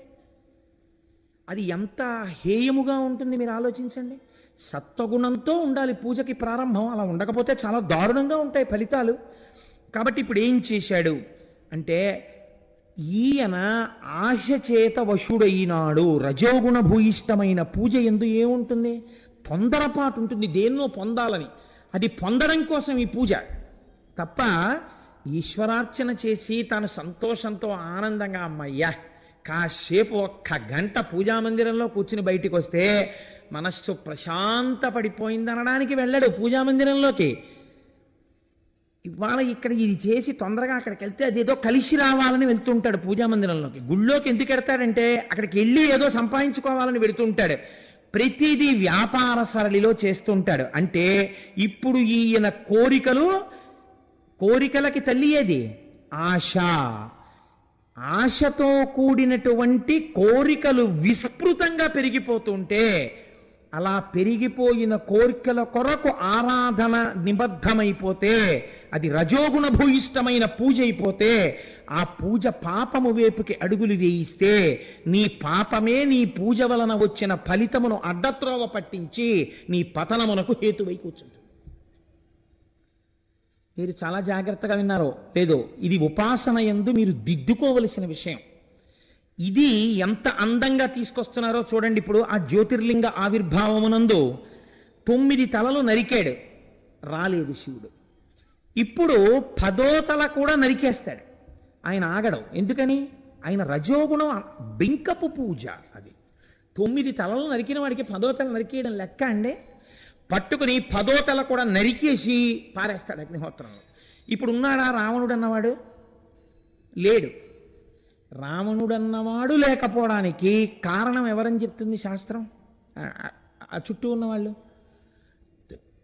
అది ఎంత హేయముగా ఉంటుంది మీరు ఆలోచించండి. సత్వగుణంతో ఉండాలి పూజకి ప్రారంభం. అలా ఉండకపోతే చాలా దారుణంగా ఉంటాయి ఫలితాలు. కాబట్టి ఇప్పుడు ఏం చేశాడు అంటే, ఈయన ఆశ చేత వశుడైనాడు. రజోగుణ భూయిష్టమైన పూజ ఎందు ఏముంటుంది? తొందరపాటు ఉంటుంది, దేన్నో పొందాలని. అది పొందడం కోసం ఈ పూజ తప్ప ఈశ్వరార్చన చేసి తాను సంతోషంతో ఆనందంగా అమ్మయ్యా కాసేపు 1 గంట పూజామందిరంలో కూర్చుని బయటికి వస్తే మనస్సు ప్రశాంత పడిపోయిందనడానికి వెళ్ళాడు పూజామందిరంలోకి. ఇవాళ ఇక్కడ ఇది చేసి తొందరగా అక్కడికి వెళ్తే అదేదో కలిసి రావాలని వెళ్తుంటాడు పూజామందిరంలోకి. గుళ్ళోకి ఎందుకు వెళ్తాడంటే అక్కడికి వెళ్ళి ఏదో సంపాదించుకోవాలని వెళుతుంటాడు. ప్రతిదీ వ్యాపార సరళిలో చేస్తుంటాడు. అంటే ఇప్పుడు ఈయన కోరికలకి తల్లి ఏది? ఆశ. ఆశతో కూడినటువంటి కోరికలు విస్తృతంగా పెరిగిపోతుంటే అలా పెరిగిపోయిన కోరికల కొరకు ఆరాధన నిబద్ధమైపోతే, అది రజోగుణ భూయిష్టమైన పూజ అయిపోతే, ఆ పూజ పాపము వైపుకి అడుగులు వేయిస్తే, నీ పాపమే నీ పూజ వలన వచ్చిన ఫలితమును అడ్డత్రోవ పట్టించి నీ పతనమునకు హేతువై కూర్చుంటుంది. మీరు చాలా జాగ్రత్తగా విన్నారో లేదో, ఇది ఉపాసన యందు మీరు దిద్దుకోవలసిన విషయం. ఇది ఎంత అందంగా తీసుకొస్తున్నారో చూడండి. ఇప్పుడు ఆ జ్యోతిర్లింగ ఆవిర్భావమునందు 9 తలలు నరికాడు, రాలేదు శివుడు. ఇప్పుడు 10వ తల కూడా నరికేస్తాడు, ఆయన ఆగడం. ఎందుకని? ఆయన రజోగుణం, బింకపు పూజ అది. 9 తలలు నరికిన వాడికి 10వ తల నరికేయడం లెక్క అండి? పట్టుకుని 10వ తల కూడా నరికేసి పారేస్తాడు అగ్నిహోత్రంలో. ఇప్పుడు ఉన్నాడా రావణుడు అన్నవాడు? లేడు. రావణుడన్నవాడు లేకపోవడానికి కారణం ఎవరని చెప్తుంది శాస్త్రం? ఆ చుట్టూ ఉన్నవాళ్ళు.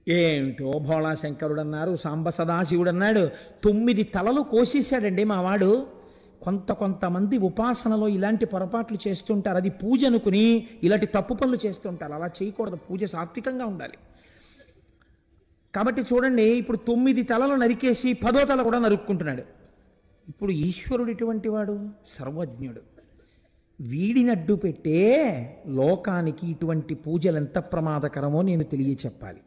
ఏమిటో భోళాశంకరుడు అన్నారు, సాంబ సదాశివుడు అన్నాడు, 9 తలలు కోసేశాడండి మావాడు. కొంతమంది ఉపాసనలో ఇలాంటి పొరపాట్లు చేస్తుంటారు. అది పూజ అనుకుని ఇలాంటి తప్పు పనులు చేస్తుంటారు. అలా చేయకూడదు. పూజ సాత్వికంగా ఉండాలి. కాబట్టి చూడండి, ఇప్పుడు 9 తలలు నరికేసి 10వ తల కూడా నరుక్కుంటున్నాడు. ఇప్పుడు ఈశ్వరుడు ఇటువంటి వాడు, సర్వజ్ఞుడు. వీడిని అడ్డు పెట్టే లోకానికి ఇటువంటి పూజలు ఎంత ప్రమాదకరమో నేను తెలియచెప్పాలి.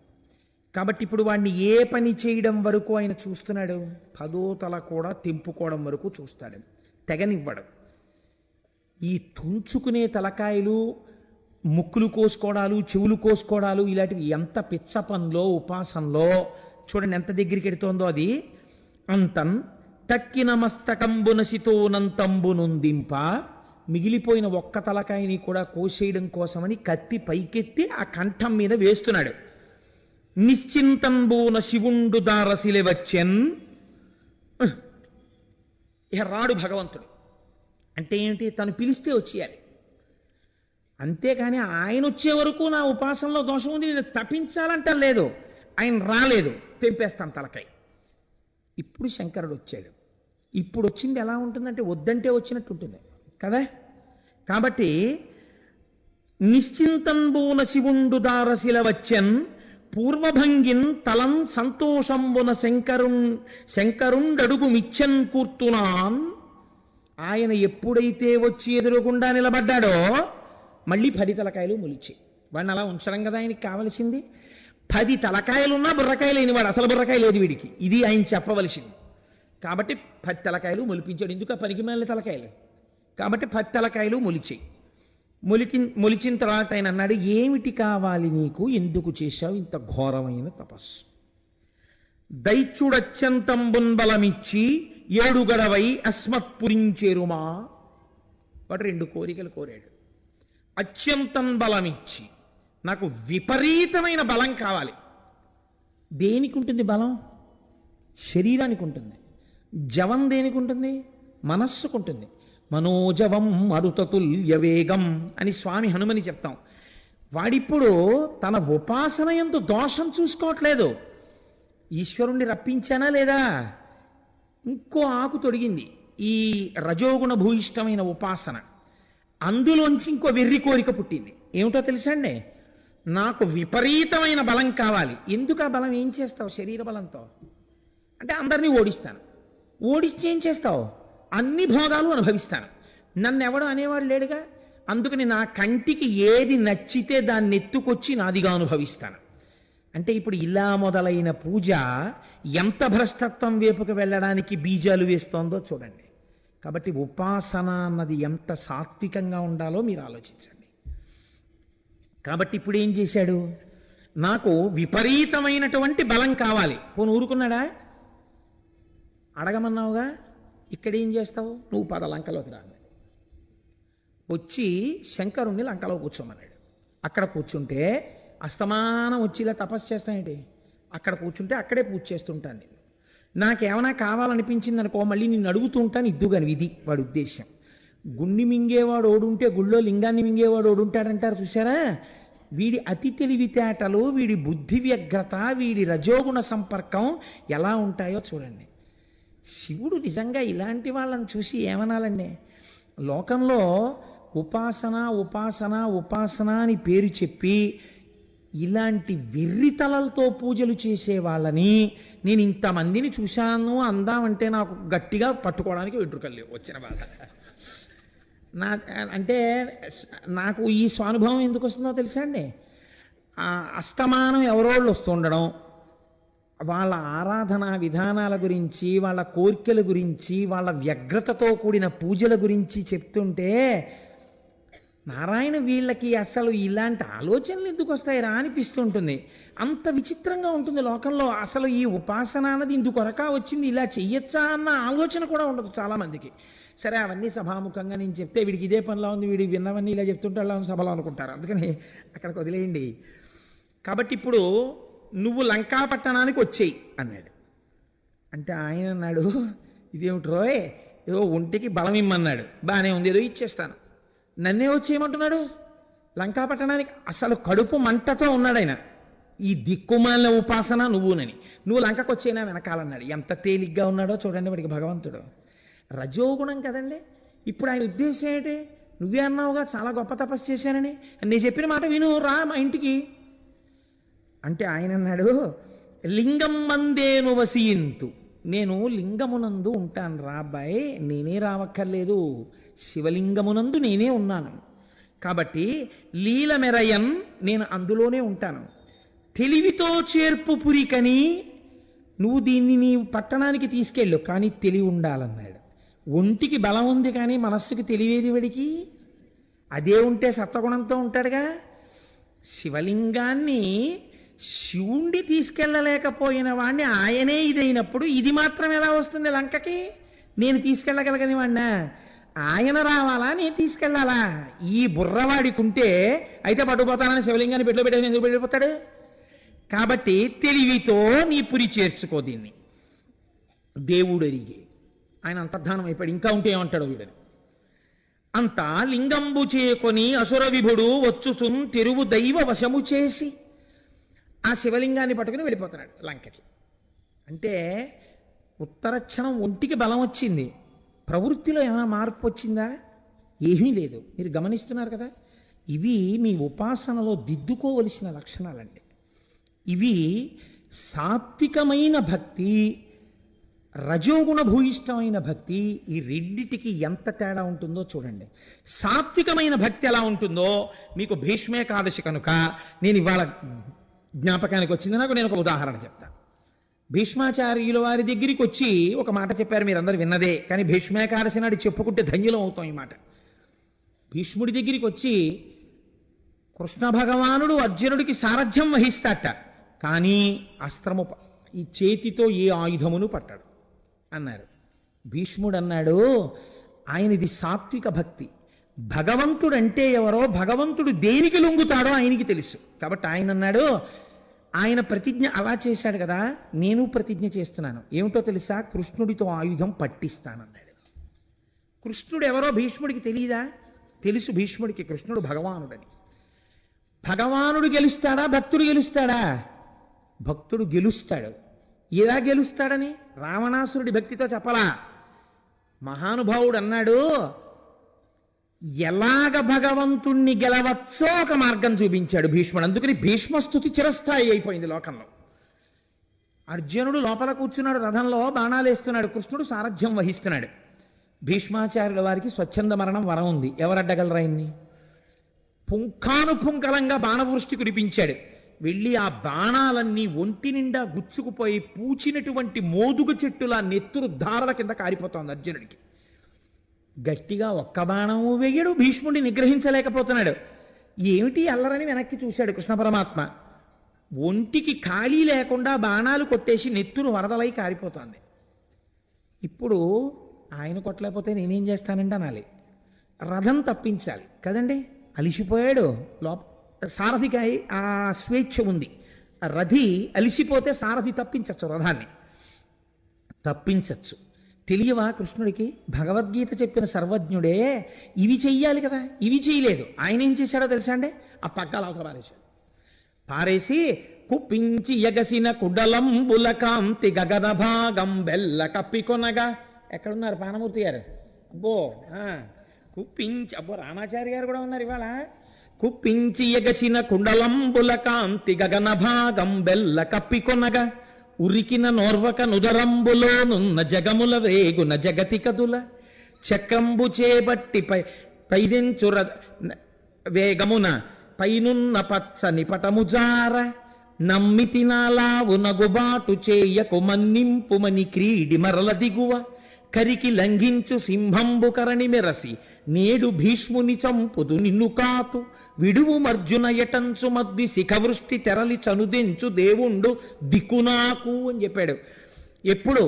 కాబట్టి ఇప్పుడు వాడిని ఏ పని చేయడం వరకు ఆయన చూస్తున్నాడు? 10వ తల కూడా తెంపుకోవడం వరకు చూస్తాడు, తెగనివ్వడం. ఈ తుంచుకునే తలకాయలు, ముక్కులు కోసుకోవడాలు, చెవులు కోసుకోవడాలు, ఇలాంటివి ఎంత పిచ్చ పనిలో ఉపాసనలో చూడండి ఎంత దగ్గరికి ఎడుతోందో అది. అంతం తక్కిన మస్తకంబునసితోనంతంబునుందింప, మిగిలిపోయిన ఒక్క తలకాయని కూడా కోసేయడం కోసమని కత్తి పైకెత్తి ఆ కంఠం మీద వేస్తున్నాడు. నిశ్చింతంబూన శివుండు దారసిలె వచ్చెన్. ఇక రాడు భగవంతుడు. అంటే ఏంటి? తను పిలిస్తే వచ్చేయాలి. అంతేకాని ఆయన వచ్చే వరకు నా ఉపాసనలో దోషం ఉంది, నేను తప్పించాలంట లేదు. ఆయన రాలేదు, తెంపేస్తాను తలకాయ. ఇప్పుడు శంకరుడు వచ్చాడు. ఇప్పుడు వచ్చింది ఎలా ఉంటుందంటే వద్దంటే వచ్చినట్టు ఉంటుంది కదా. కాబట్టి నిశ్చింతంబూన శివుండు దారశిల వచ్చెన్, పూర్వభంగిన్ తలం సంతోషంబున శంకరుండడుగు మిచ్చన్ కూర్తునాన్. ఆయన ఎప్పుడైతే వచ్చి ఎదురుగుండా నిలబడ్డాడో మళ్ళీ 10 తలకాయలు మొలిచి. వాడిని అలా ఉంచడం కదా ఆయనకి కావలసింది. 10 తలకాయలున్నా బుర్రకాయ లేనివాడు, అసలు బుర్రకాయ లేదు వీడికి. ఇది ఆయన చెప్పవలసింది. కాబట్టి 10 తలకాయలు మొలిపించాడు. ఎందుకు? ఆ పనికి మేలిన తలకాయలు కాబట్టి 10 తలకాయలు మొలిచాయి. మొలిచిన తర్వాత ఆయన అన్నాడు, ఏమిటి కావాలి నీకు? ఎందుకు చేశావు ఇంత ఘోరమైన తపస్సు? దైత్యుడత్యంతంబున్ బలమిచ్చి 7 గడవై అస్మత్పురించేరుమా. వాడు 2 కోరికలు కోరాడు. అత్యంతం బలమిచ్చి, నాకు విపరీతమైన బలం కావాలి. దేనికి ఉంటుంది బలం? శరీరానికి ఉంటుంది. జవం దేనికి ఉంటుంది? మనస్సుకుంటుంది. మనోజవం మరుతతుల్య వేగం అని స్వామి హనుమని చెప్తాం. వాడిప్పుడు తన ఉపాసన యందు దోషం చూసుకోవట్లేదు. ఈశ్వరుణ్ణి రప్పించానా లేదా? ఇంకో ఆకు తొడిగింది ఈ రజోగుణ భూయిష్టమైన ఉపాసన. అందులోంచి ఇంకో వెర్రి కోరిక పుట్టింది. ఏమిటో తెలుసా అండి? నాకు విపరీతమైన బలం కావాలి. ఎందుకు? ఆ బలం ఏం చేస్తావు? శరీర బలంతో అంటే అందరినీ ఓడిస్తాను. ఓడిచ్చి ఏం చేస్తావు? అన్ని భోగాలు అనుభవిస్తాను. నన్ను ఎవడు అనేవాడు లేడుగా. అందుకని నా కంటికి ఏది నచ్చితే దాన్ని ఎత్తుకొచ్చి నాదిగా అనుభవిస్తాను. అంటే ఇప్పుడు ఇలా మొదలైన పూజ ఎంత భ్రష్టత్వం వైపుకు వెళ్ళడానికి బీజాలు వేస్తోందో చూడండి. కాబట్టి ఉపాసన అన్నది ఎంత సాత్వికంగా ఉండాలో మీరు ఆలోచించండి. కాబట్టి ఇప్పుడు ఏం చేశాడు? నాకు విపరీతమైనటువంటి బలం కావాలి. పోను ఊరుకున్నాడా? అడగమన్నావుగా, ఇక్కడేం చేస్తావు? నువ్వు 10 లంకలోకి రా. వచ్చి శంకరుణ్ణి లంకలో కూర్చోమన్నాడు. అక్కడ కూర్చుంటే అస్తమానం వచ్చి ఇలా తపస్సు చేస్తానేంటి? అక్కడ కూర్చుంటే అక్కడే పూజ చేస్తుంటాను నేను. నాకేమైనా కావాలనిపించింది అనుకో, మళ్ళీ నిన్ను అడుగుతూ ఉంటాను, ఇద్దుగాని. ఇది వాడి ఉద్దేశం. గుండి మింగేవాడు ఓడుంటే గుళ్ళో లింగాన్ని మింగేవాడు ఓడుంటాడంటారు చూసారా? వీడి అతి తెలివితేటలు, వీడి బుద్ధి వ్యగ్రత, వీడి రజోగుణ సంపర్కం ఎలా ఉంటాయో చూడండి. శివుడు నిజంగా ఇలాంటి వాళ్ళని చూసి ఏమనాలండి? లోకంలో ఉపాసన ఉపాసన ఉపాసన అని పేరు చెప్పి ఇలాంటి వెర్రితలలతో పూజలు చేసే వాళ్ళని నేను ఇంతమందిని చూశాను అందామంటే నాకు గట్టిగా పట్టుకోవడానికి వెంట్రుకలు లేవు. వచ్చిన బాధ నా అంటే నాకు ఈ స్వానుభవం ఎందుకు వస్తుందో తెలుసా అండి? అస్తమానం ఎవరోళ్ళు వస్తుండడం, వాళ్ళ ఆరాధన విధానాల గురించి, వాళ్ళ కోరికల గురించి, వాళ్ళ వ్యగ్రతతో కూడిన పూజల గురించి చెప్తుంటే నారాయణ వీళ్ళకి అసలు ఇలాంటి ఆలోచనలు ఎందుకు వస్తాయిరా అనిపిస్తుంటుంది. అంత విచిత్రంగా ఉంటుంది లోకంలో. అసలు ఈ ఉపాసన అన్నది ఇందుకొరకా వచ్చింది, ఇలా చెయ్యొచ్చా అన్న ఆలోచన కూడా ఉండదు చాలామందికి. సరే అవన్నీ సభాముఖంగా నేను చెప్తే వీడికి ఇదే పనిలా ఉంది, వీడి విన్నవన్నీ ఇలా చెప్తుంటే అలా సభలో అనుకుంటారు, అందుకని అక్కడికి వదిలేయండి. కాబట్టి ఇప్పుడు నువ్వు లంకాపట్టణానికి వచ్చేయి అన్నాడు. అంటే ఆయన అన్నాడు, ఇదేమిటి రోయ్, ఏదో ఒంటికి బలం ఇమ్మన్నాడు, బాగానే ఉంది, ఏదో ఇచ్చేస్తాను. నన్నే వచ్చేయమంటున్నాడు లంకాపట్టణానికి. అసలు కడుపు మంటతో ఉన్నాడు ఆయన. ఈ దిక్కుమాలిన ఉపాసన నువ్వునని, నువ్వు లంకకు వచ్చేనా వెనకాలన్నాడు. ఎంత తేలిగ్గా ఉన్నాడో చూడండి వాడికి భగవంతుడు. రజోగుణం కదండి. ఇప్పుడు ఆయన ఉద్దేశం ఏంటి? నువ్వే అన్నావుగా చాలా గొప్ప తపస్సు చేశానని, నేను చెప్పిన మాట విను, రా మా ఇంటికి అంటే ఆయన అన్నాడు, లింగం మందేను వసియింతు, నేను లింగమునందు ఉంటాను రా అబ్బాయి, నేనే రావక్కర్లేదు, శివలింగమునందు నేనే ఉన్నాను. కాబట్టి లీల మెరయన్, నేను అందులోనే ఉంటాను. తెలివితో చేర్పు పురికని, నువ్వు దీన్ని నీ పట్టణానికి తీసుకెళ్ళు, కానీ తెలివి ఉండాలన్నాడు. ఒంటికి బలం ఉంది కానీ మనస్సుకి తెలివేది వాడికి. అదే ఉంటే సత్వగుణంతో ఉంటాడుగా. శివలింగాన్ని శివుండి తీసుకెళ్ళలేకపోయిన వాడిని ఆయనే ఇదైనప్పుడు ఇది మాత్రం ఎలా వస్తుంది లంకకి? నేను తీసుకెళ్ళగలగని వాడినా? ఆయన రావాలా నేను తీసుకెళ్ళాలా? ఈ బుర్రవాడికి ఉంటే అయితే పట్టుకుపోతానని శివలింగాన్ని పెట్టులో పెట్టేది ఎందుకు పెట్టిపోతాడు? కాబట్టి తెలివితో నీ పురి చేర్చుకో దీన్ని. దేవుడు అరిగి ఆయన అంతర్ధానం అయిపోయాడు. ఇంకా ఉంటే ఏమంటాడు వీడని. అంతా లింగంబు చేకొని అసుర విభుడు వచ్చుచున్ తెరువు దైవ వశము చేసి, ఆ శివలింగాన్ని పట్టుకుని వెళ్ళిపోతున్నాడు లంకకి. అంటే ఉత్తరక్షణం ఒంటికి బలం వచ్చింది, ప్రవృత్తిలో ఏమైనా మార్పు వచ్చిందా? ఏమీ లేదు. మీరు గమనిస్తున్నారు కదా. ఇవి మీ ఉపాసనలో దిద్దుకోవలసిన లక్షణాలండి. ఇవి సాత్వికమైన భక్తి, రజోగుణ భూయిష్టమైన భక్తి, ఈ రెండిటికి ఎంత తేడా ఉంటుందో చూడండి. సాత్వికమైన భక్తి ఎలా ఉంటుందో మీకు భీష్మేకాదశి కనుక నేను ఇవాళ జ్ఞాపకానికి వచ్చింది. నాకు నేను ఒక ఉదాహరణ చెప్తాను. భీష్మాచార్యుల వారి దగ్గరికి వచ్చి ఒక మాట చెప్పారు, మీరందరూ విన్నదే, కానీ భీష్మేకాదశి నాడు చెప్పుకుంటే ధన్యులం అవుతాం. ఈ మాట భీష్ముడి దగ్గరికి వచ్చి, కృష్ణ భగవానుడు అర్జునుడికి సారథ్యం వహిస్తాట, కానీ అస్త్రము ఈ చేతితో ఏ ఆయుధమును పట్టాడు అన్నారు. భీష్ముడు అన్నాడు, ఆయనది సాత్విక భక్తి. భగవంతుడు అంటే ఎవరో, భగవంతుడు దేనికి లొంగుతాడో ఆయనకి తెలుసు. కాబట్టి ఆయన అన్నాడు, ఆయన ప్రతిజ్ఞ అలా చేశాడు కదా, నేను ప్రతిజ్ఞ చేస్తున్నాను. ఏమిటో తెలుసా? కృష్ణుడితో ఆయుధం పట్టిస్తానన్నాడు. కృష్ణుడు ఎవరో భీష్ముడికి తెలియదా? తెలుసు భీష్ముడికి కృష్ణుడు భగవానుడని. భగవానుడు గెలుస్తాడా? భక్తుడు గెలుస్తాడా? భక్తుడు గెలుస్తాడు. ఎలా గెలుస్తాడని రావణాసురుడి భక్తితో చెప్పలా. మహానుభావుడు అన్నాడు, ఎలాగ భగవంతుణ్ణి గెలవచ్చో ఒక మార్గం చూపించాడు భీష్ముడు. అందుకని భీష్మస్తుతి చిరస్థాయి అయిపోయింది లోకంలో. అర్జునుడు లోపల కూర్చున్నాడు, రథంలో బాణాలు వేస్తున్నాడు, కృష్ణుడు సారథ్యం వహిస్తున్నాడు. భీష్మాచార్యుల వారికి స్వచ్ఛంద మరణం వరం ఉంది. ఎవరడ్డగలరా ఆయన్ని? పుంఖానుపుంఖలంగా బాణవృష్టి కురిపించాడు. వెళ్ళి ఆ బాణాలన్నీ ఒంటి నిండా గుచ్చుకుపోయి పూచినటువంటి మోదుగు చెట్టులా నెత్తురు ధారల కింద కారిపోతోంది అర్జునుడికి. గట్టిగా ఒక్క బాణము వేయడు, భీష్ముడిని నిగ్రహించలేకపోతున్నాడు. ఏమిటి అల్లరని వెనక్కి చూశాడు కృష్ణ పరమాత్మ. ఒంటికి ఖాళీ లేకుండా బాణాలు కొట్టేసి నెత్తురు వరదలై కారిపోతోంది. ఇప్పుడు ఆయన కొట్టలేకపోతే నేనేం చేస్తానంటే అనాలి. రథం తప్పించాలి కదండి. అలిసిపోయాడు. సారథికి ఆ స్వేచ్ఛ ఉంది. రథి అలిసిపోతే సారథి తప్పించచ్చు, రథాన్ని తప్పించచ్చు. తెలియవా కృష్ణుడికి? భగవద్గీత చెప్పిన సర్వజ్ఞుడే ఇవి చెయ్యాలి కదా, ఇవి చేయలేదు. ఆయన ఏం చేశాడో తెలుసా అండి? ఆ పగ్గాలు అవతల పారేశాడు. పారేసి కుప్పించి ఎగసిన కుడలంబుల కాంతి గగన భాగం బెల్ల కప్పికొనగా. ఎక్కడున్నారు పానమూర్తి గారు? అబ్బో కుప్పించి, అబ్బో రామాచారి గారు కూడా ఉన్నారు ఇవాళ. కుప్పించి ఎగసిన కుండలంబుల కాంతి గగన భాగం బెల్ల కప్పికొనగా ఉరికిన నోర్వక నుదరంబులోనున్న జగముల వేగున జగతి కదుల చక్రంబు చేబట్టి పైదెంచుర వేగమున పైనున్న పచ్చని పటముజార నమ్మితి నాలావు నగుబాటు చేయకు మన్నింపుమని క్రీడి మరల దిగువ కరికి లంఘించు సింహంబు కరణి మెరసి నేడు భీష్ముని చంపుదు నిన్ను కాతు విడువు మర్జున ఎటంచు మద్వి శిఖవృష్టి తెరలి చనుదెంచు దేవుండు దిక్కునాకు అని చెప్పాడు. ఎప్పుడు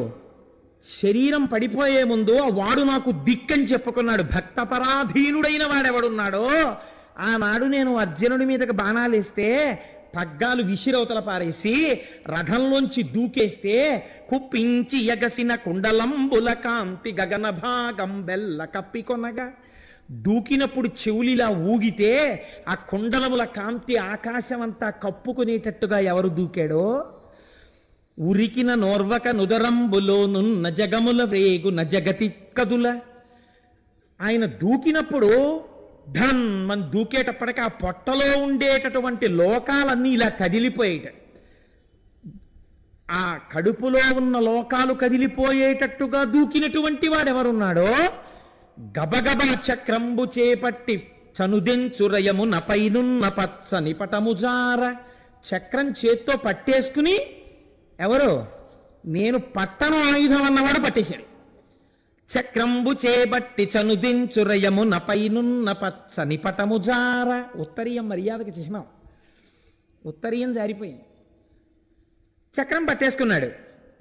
శరీరం పడిపోయే ముందు వాడు నాకు దిక్కని చెప్పుకున్నాడు. భక్తపరాధీనుడైన వాడెవడున్నాడో ఆనాడు నేను అర్జునుడి మీదకి బాణాలేస్తే పగ్గాలు విసిరవతల పారేసి రథంలోంచి దూకేస్తే కుప్పించి ఎగసిన కుండలంబుల కాంతి గగన భాగం బెల్ల కప్పికొనగా దూకినప్పుడు చెవులిలా ఊగితే ఆ కుండలముల కాంతి ఆకాశమంతా కప్పుకునేటట్టుగా ఎవరు దూకాడో ఉరికిన నోర్వక నుదరంబులోనున్న జగముల వేగున జగతి కదుల ఆయన దూకినప్పుడు ధన్ మన దూకేటప్పటికి ఆ పొట్టలో ఉండేటటువంటి లోకాలన్నీ ఇలా కదిలిపోయేట, ఆ కడుపులో ఉన్న లోకాలు కదిలిపోయేటట్టుగా దూకినటువంటి వాడెవరున్నాడో గబగబా చక్రంబు చేపట్టి చనుదెంచురయము నపైనున్న పచ్చని పటముజార చక్రం చేత్తో పట్టేసుకుని ఎవరు నేను పట్టణ ఆయుధం అన్నవాడు పట్టేశాడు. చక్రంబు చేబట్టి చనుదించురయము నపైనున్న పచ్చని పటముజార ఉత్తరీయం మర్యాదకి చిహ్నం. ఉత్తరీయం జారిపోయింది. చక్రం పట్టేసుకున్నాడు.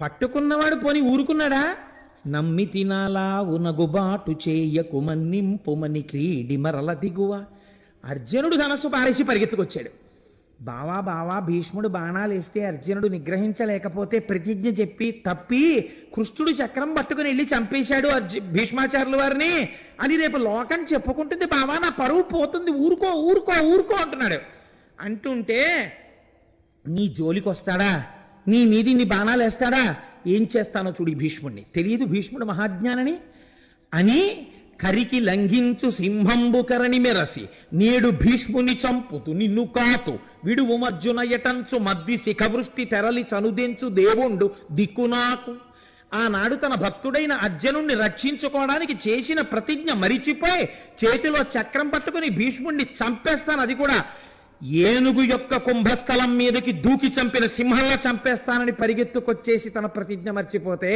పట్టుకున్నవాడు పోని ఊరుకున్నాడా? నమ్మి తినాలా ఉనగుబాటు చేయకు మన్నింపుమని క్రీడి మరల దిగువ. అర్జునుడు ధనస్సు పారేసి పరిగెత్తుకొచ్చాడు. బావా భీష్ముడు బాణాలు వేస్తే అర్జునుడు నిగ్రహించలేకపోతే ప్రతిజ్ఞ చెప్పి తప్పి కృష్ణుడు చక్రం పట్టుకుని వెళ్ళి చంపేశాడు భీష్మాచార్యుల వారిని అని రేపు లోకం చెప్పుకుంటుంది. బావా నా పరువు పోతుంది, ఊరుకో ఊరుకో ఊరుకో అంటున్నాడు. అంటుంటే నీ జోలికి వస్తాడా, నీ మీది నీ బాణాలు వేస్తాడా, ఏం చేస్తానో చూడు భీష్ముడిని. తెలియదు భీష్ముడు మహాజ్ఞానని అని కరికి లంఘించు సింహంబు కరణి మెరసి నేడు భీష్ముని చంపుతు నిన్ను కాతు విడువు మర్జున ఎటంచు మద్వి శిఖవృష్టి తెరలి చనుదెంచు దేవుండు దిక్కునాకు. ఆనాడు తన భక్తుడైన అర్జునుణ్ణి రక్షించుకోవడానికి చేసిన ప్రతిజ్ఞ మరిచిపోయి చేతిలో చక్రం పట్టుకుని భీష్ముణ్ణి చంపేస్తాను, అది కూడా ఏనుగు యొక్క కుంభస్థలం మీదకి దూకి చంపిన సింహంలా చంపేస్తానని పరిగెత్తుకొచ్చేసి తన ప్రతిజ్ఞ మర్చిపోతే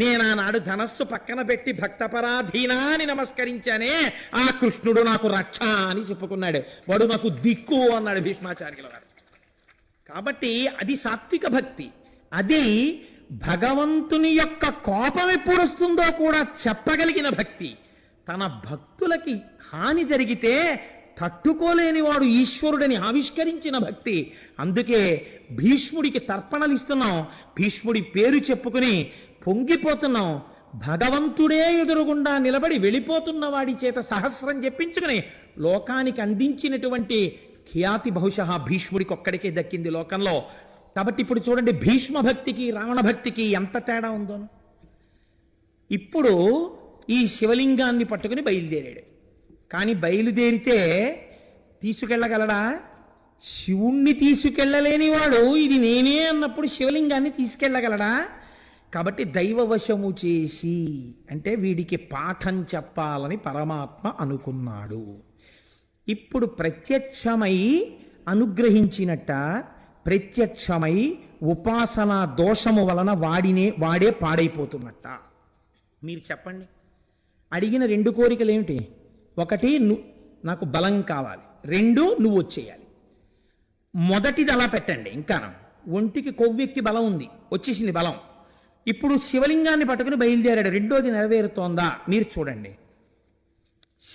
నేను ఆనాడు ధనస్సు పక్కన పెట్టి భక్తపరాధీనా అని నమస్కరించానే, ఆ కృష్ణుడు నాకు రక్ష అని చెప్పుకున్నాడు. వాడు నాకు దిక్కు అన్నాడు భీష్మాచార్యుల వారు. కాబట్టి అది సాత్విక భక్తి. అది భగవంతుని యొక్క కోపం ఎప్పుడు వస్తుందో కూడా చెప్పగలిగిన భక్తి. తన భక్తులకి హాని జరిగితే తట్టుకోలేని వాడు ఈశ్వరుడని ఆవిష్కరించిన భక్తి. అందుకే భీష్ముడికి తర్పణలు ఇస్తున్నాం, భీష్ముడి పేరు చెప్పుకుని పొంగిపోతున్నాం. భగవంతుడే ఎదురుగుండా నిలబడి వెళ్ళిపోతున్న వాడి చేత సహస్రం చెప్పించుకుని లోకానికి అందించినటువంటి ఖ్యాతి బహుశಃ భీష్ముడికి ఒక్కడికే దక్కింది లోకంలో. కాబట్టి ఇప్పుడు చూడండి భీష్మ భక్తికి రావణ భక్తికి ఎంత తేడా ఉందో. ఇప్పుడు ఈ శివలింగాన్ని పట్టుకుని బయలుదేరాడు. కానీ బయలుదేరితే తీసుకెళ్ళగలడా? శివుణ్ణి తీసుకెళ్ళలేనివాడు ఇది నేనే అన్నప్పుడు శివలింగాన్ని తీసుకెళ్ళగలడా? కాబట్టి దైవవశము చేసి అంటే వీడికి పాఠం చెప్పాలని పరమాత్మ అనుకున్నాడు. ఇప్పుడు ప్రత్యక్షమై అనుగ్రహించినట్ట, ప్రత్యక్షమై ఉపాసనా దోషము వలన వాడే పాడైపోతున్నట్ట. మీరు చెప్పండి. అడిగిన రెండు కోరికలు ఏమిటి? ఒకటి నాకు బలం కావాలి, రెండు నువ్వు వచ్చేయాలి. మొదటిది అలా పెట్టండి. ఇంకా ఒంటికి కొవ్వెక్కి బలం ఉంది, వచ్చేసింది బలం. ఇప్పుడు శివలింగాన్ని పట్టుకుని బయలుదేరాడు. రెండోది నెరవేరుతోందా? మీరు చూడండి.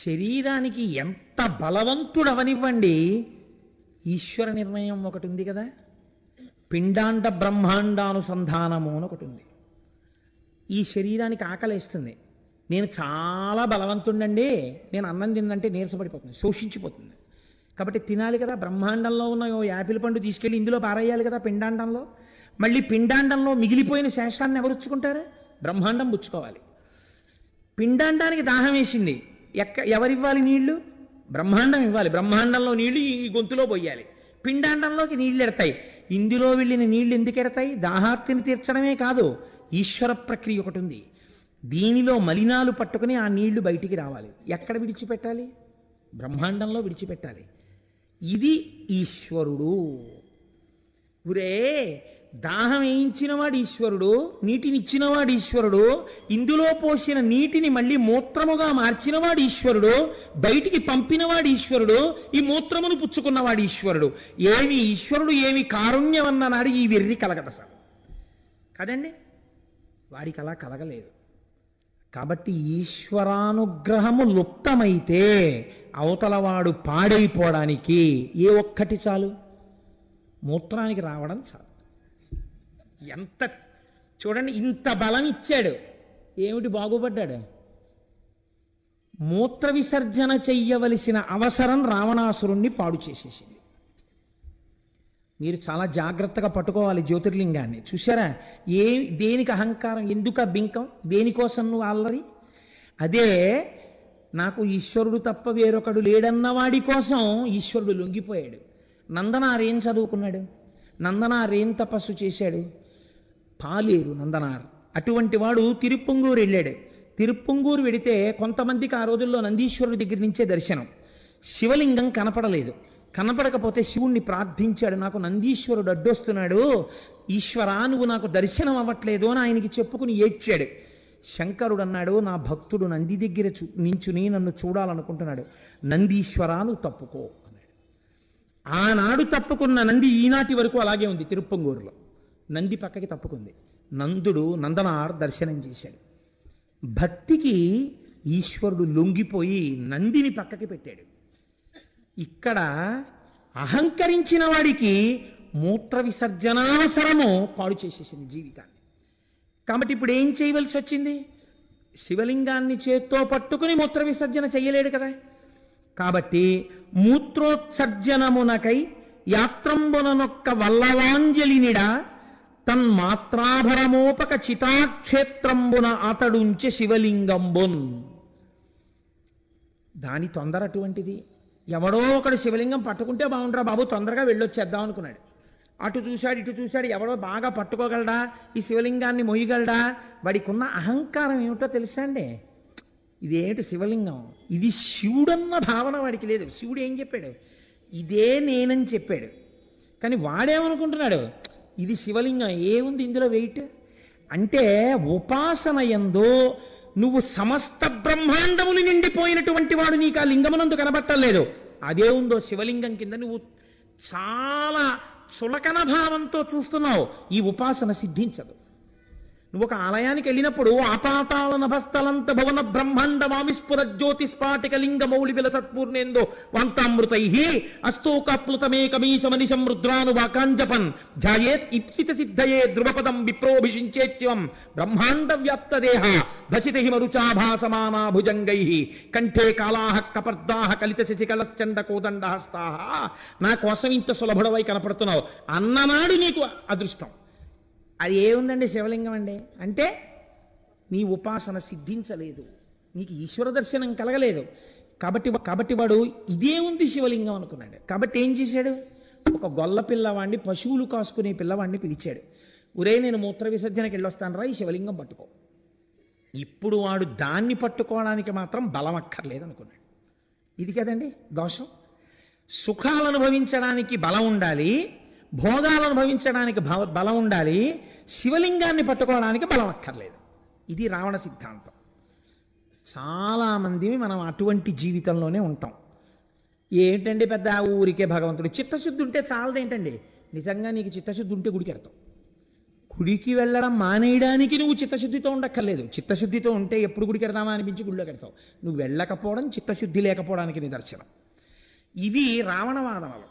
శరీరానికి ఎంత బలవంతుడవనివ్వండి, ఈశ్వర నిర్ణయం ఒకటి ఉంది కదా. పిండాండ బ్రహ్మాండానుసంధానము అని ఒకటి ఉంది. ఈ శరీరానికి ఆకలేస్తుంది, నేను చాలా బలవంతుండండి, నేను అన్నం తిన్నంటే నీరసపడిపోతుంది, శోషించిపోతుంది. కాబట్టి తినాలి కదా. బ్రహ్మాండంలో ఉన్న యాపిల్ పండు తీసుకెళ్ళి ఇందులో పారేయాలి కదా పిండాండంలో. మళ్ళీ పిండాండంలో మిగిలిపోయిన శేషాన్ని ఎవరు పుచ్చుకుంటారు? బ్రహ్మాండం పుచ్చుకోవాలి. పిండాండానికి దాహం వేసింది, ఎవరివ్వాలి నీళ్లు? బ్రహ్మాండం ఇవ్వాలి, బ్రహ్మాండంలో నీళ్లు ఈ గొంతులో పోయాలి, పిండాండంలోకి నీళ్లు ఎడతాయి. ఇందులో వెళ్ళిన నీళ్లు ఎందుకు ఎడతాయి? దాహార్తిని తీర్చడమే కాదు, ఈశ్వర ప్రక్రియ ఒకటి ఉంది. దీనిలో మలినాలు పట్టుకుని ఆ నీళ్లు బయటికి రావాలి. ఎక్కడ విడిచిపెట్టాలి? బ్రహ్మాండంలో విడిచిపెట్టాలి. ఇది ఈశ్వరుడు. గురే, దాహం వేయించినవాడు ఈశ్వరుడు, నీటినిచ్చినవాడు ఈశ్వరుడు, ఇందులో పోసిన నీటిని మళ్ళీ మూత్రముగా మార్చినవాడు ఈశ్వరుడు, బయటికి పంపినవాడు ఈశ్వరుడు, ఈ మూత్రమును పుచ్చుకున్నవాడు ఈశ్వరుడు. ఏమి ఈశ్వరుడు, ఏమి కారుణ్యం అన్ననాడు ఈ వెర్రి కలగదు అసలు. కదండి, వాడికి అలా కలగలేదు. కాబట్టి ఈశ్వరానుగ్రహము లుప్తమైతే అవతలవాడు పాడైపోవడానికి ఏ ఒక్కటి చాలు? మూత్రానికి రావడం చాలు. ఎంత చూడండి, ఇంత బలం ఇచ్చాడు, ఏమిటి బాగుపడ్డాడు? మూత్ర విసర్జన చెయ్యవలసిన అవసరం రావణాసురుణ్ణి పాడు చేసేసింది. మీరు చాలా జాగ్రత్తగా పట్టుకోవాలి జ్యోతిర్లింగాన్ని. చూసారా, దేనికి అహంకారం, ఎందుక బింకం, దేనికోసం నువ్వు అల్లరి? అదే నాకు ఈశ్వరుడు తప్ప వేరొకడు లేడన్న వాడి కోసం ఈశ్వరుడు లొంగిపోయాడు. నందనార్ ఏం చదువుకున్నాడు? నందనార్ ఏం తపస్సు చేశాడు? పాలేరు నందనార్. అటువంటి వాడు తిరుప్పంగూరు వెళ్ళాడు. తిరుప్పంగూరు వెడితే కొంతమందికి ఆ రోజుల్లో నందీశ్వరుడి దగ్గర నుంచే దర్శనం. శివలింగం కనపడలేదు. కనపడకపోతే శివుణ్ణి ప్రార్థించాడు, నాకు నందీశ్వరుడు అడ్డొస్తున్నాడు, ఈశ్వరా నువ్వు నాకు దర్శనం అవ్వట్లేదు అని ఆయనకి చెప్పుకుని ఏడ్చాడు. శంకరుడు అన్నాడు, నా భక్తుడు నంది దగ్గర నించుని నన్ను చూడాలనుకుంటున్నాడు, నందీశ్వరా నువ్వు తప్పుకో అన్నాడు. ఆనాడు తప్పుకున్న నంది ఈనాటి వరకు అలాగే ఉంది. తిరుప్పంగూరులో నంది పక్కకి తప్పుకుంది. నందనార్ దర్శనం చేశాడు. భక్తికి ఈశ్వరుడు లొంగిపోయి నందిని పక్కకి పెట్టాడు. ఇక్కడ అహంకరించిన వాడికి మూత్ర విసర్జనావసరము పాడు చేసేసింది జీవితాన్ని. కాబట్టి ఇప్పుడు ఏం చేయవలసి వచ్చింది? శివలింగాన్ని చేత్తో పట్టుకుని మూత్ర విసర్జన చెయ్యలేడు కదా. కాబట్టి మూత్రోత్సర్జనమునకై యాత్రంబుననొక్క వల్లవాంజలినిడ తన్మాత్రాభరమోపక చితాక్షేత్రంబున అతడుంచె శివలింగంబున్. దాని తొందర అటువంటిది. ఎవడో ఒకడు శివలింగం పట్టుకుంటే బాగుండ్రా బాబు, తొందరగా వెళ్ళొచ్చేద్దాం అనుకున్నాడు. అటు చూశాడు, ఇటు చూశాడు, ఎవడో బాగా పట్టుకోగలడా, ఈ శివలింగాన్ని మొయ్యగలడా? వాడికి ఉన్న అహంకారం ఏమిటో తెలుసా అండి? ఇదేమిటి శివలింగం, ఇది శివుడన్న భావన వాడికి లేదు. శివుడు ఏం చెప్పాడు? ఇదే నేనని చెప్పాడు. కానీ వాడేమనుకుంటున్నాడు? ఇది శివలింగం, ఏముంది ఇందులో వెయిట్ అంటే? ఉపాసన యందు నువ్వు సమస్త బ్రహ్మాండములు నిండిపోయినటువంటి వాడు నీకు ఆ లింగమునందు కనబట్టలేదు. అదే ఉందో శివలింగం కింద నువ్వు చాలా చులకన భావంతో చూస్తున్నావు. ఈ ఉపాసన సిద్ధించదు. నువ్వు ఒక ఆలయానికి వెళ్ళినప్పుడు ఆపాతాళ నభస్థలంత భువన బ్రహ్మాండ మామిస్ఫుర జ్యోతిస్పాటిక లింగ మౌళి విల సత్పూర్ణేందో వాంతామృతై అస్తోకాప్లుతమేకమీశమనిశం రుద్రానువాకాంజపన్ ధ్యాయేత్ ఇప్సిత సిద్ధయే ధ్రువపదం విప్రోభిషించేత్యం బ్రహ్మాండ వ్యాప్తదేహ భసిత హిమరుచాభాసమానా భుజంగై కంఠే కాళాహ కపర్దాహ కలిత శశికలశ్చండ కోదండహస్తాహ. నా కోసం ఇంత సులభుడవై కనపడుతున్నావు అన్ననాడు నీకు అదృష్టం. అది ఏముందండి శివలింగం అండి అంటే నీ ఉపాసన సిద్ధించలేదు, నీకు ఈశ్వర దర్శనం కలగలేదు. కాబట్టి వాడు ఇదే ఉంది శివలింగం అనుకున్నాడు. కాబట్టి ఏం చేశాడు? ఒక గొల్ల పిల్లవాడిని, పశువులు కాసుకునే పిల్లవాడిని పిలిచాడు. ఒరే నేను మూత్ర విసర్జనకి వెళ్ళొస్తాను రా, ఈ శివలింగం పట్టుకో. ఇప్పుడు వాడు దాన్ని పట్టుకోవడానికి మాత్రం బలం అక్కర్లేదు అనుకున్నాడు. ఇది కదండి దోషం. సుఖాలు అనుభవించడానికి బలం ఉండాలి, భోగాలు అనుభవించడానికి బలం ఉండాలి, శివలింగాన్ని పట్టుకోవడానికి బలం అక్కర్లేదు. ఇది రావణ సిద్ధాంతం. చాలామంది మనం అటువంటి జీవితంలోనే ఉంటాం. ఏంటండి పెద్ద ఊరికే భగవంతుడు, చిత్తశుద్ధి ఉంటే చాలదేంటండి? నిజంగా నీకు చిత్తశుద్ధి ఉంటే గుడికి వెళ్తావు. గుడికి వెళ్ళడం మానేయడానికి నువ్వు చిత్తశుద్ధితో ఉండక్కర్లేదు. చిత్తశుద్ధితో ఉంటే ఎప్పుడు గుడికి వెళ్దామా అనిపించి గుడిలోకి వెళ్తావు. నువ్వు వెళ్ళకపోవడం చిత్తశుద్ధి లేకపోవడానికి నిదర్శనం. ఇవి రావణవాదనలు.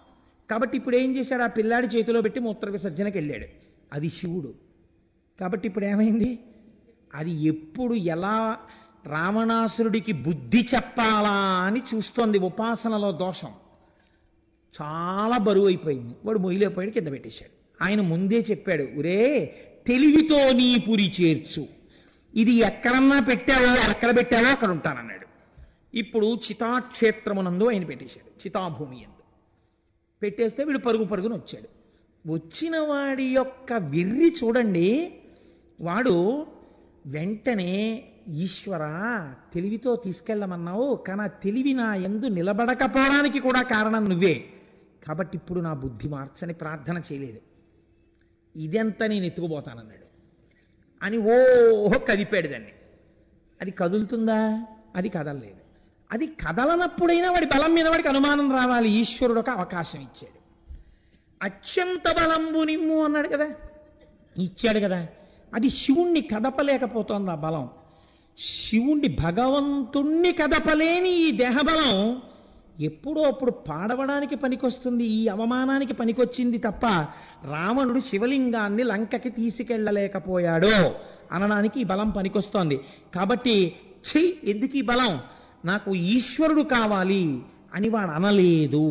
కాబట్టి ఇప్పుడు ఏం చేశాడు? ఆ పిల్లాడి చేతిలో పెట్టి మూత్ర విసర్జనకి వెళ్ళాడు. అది శివుడు. కాబట్టి ఇప్పుడు ఏమైంది? అది ఎప్పుడు ఎలా రావణాసురుడికి బుద్ధి చెప్పాలా అని చూస్తోంది. ఉపాసనలో దోషం చాలా బరువు అయిపోయింది. వాడు మొయ్యలేకపోయాడు, కింద పెట్టేశాడు. ఆయన ముందే చెప్పాడు, ఒరే తెలివితో నీ పురి చేర్చు, ఇది ఎక్కడన్నా పెట్టావో ఎక్కడ పెట్టావో అక్కడ ఉంటానన్నాడు. ఇప్పుడు చితాక్షేత్రమునందు ఆయన పెట్టేశాడు, చితాభూమి ఎందు పెట్టేస్తే వీడు పరుగు పరుగున వచ్చాడు. వచ్చిన వాడి యొక్క వెర్రి చూడండి. వాడు వెంటనే, ఈశ్వర తెలివితో తీసుకెళ్ళమన్నావు, కానీ ఆ తెలివి నా యందు నిలబడకపోవడానికి కూడా కారణం నువ్వే, కాబట్టి ఇప్పుడు నా బుద్ధి మార్చని ప్రార్థన చేయలేదు, ఇదంతా నేను ఎత్తుకుపోతానన్నాడు అని ఓహో కదిపాడు దాన్ని. అది కదులుతుందా? అది కదలలేదు. అది కదలనప్పుడైనా వాడి బలం మీద వాడికి అనుమానం రావాలి. ఈశ్వరుడు ఒక అవకాశం ఇచ్చాడు. అత్యంత బలంబు నిమ్ము అన్నాడు కదా, ఇచ్చాడు కదా. అది శివుణ్ణి కదపలేకపోతోంది ఆ బలం. శివుణ్ణి, భగవంతుణ్ణి కదపలేని ఈ దేహబలం ఎప్పుడో అప్పుడు పాడవడానికి పనికొస్తుంది, ఈ అవమానానికి పనికొచ్చింది తప్ప రావణుడు శివలింగాన్ని లంకకి తీసుకెళ్ళలేకపోయాడు అనడానికి ఈ బలం పనికొస్తోంది. కాబట్టి ఎందుకు ఈ బలం, నాకు ఈశ్వరుడు కావాలి అని వాడు అనలేదు.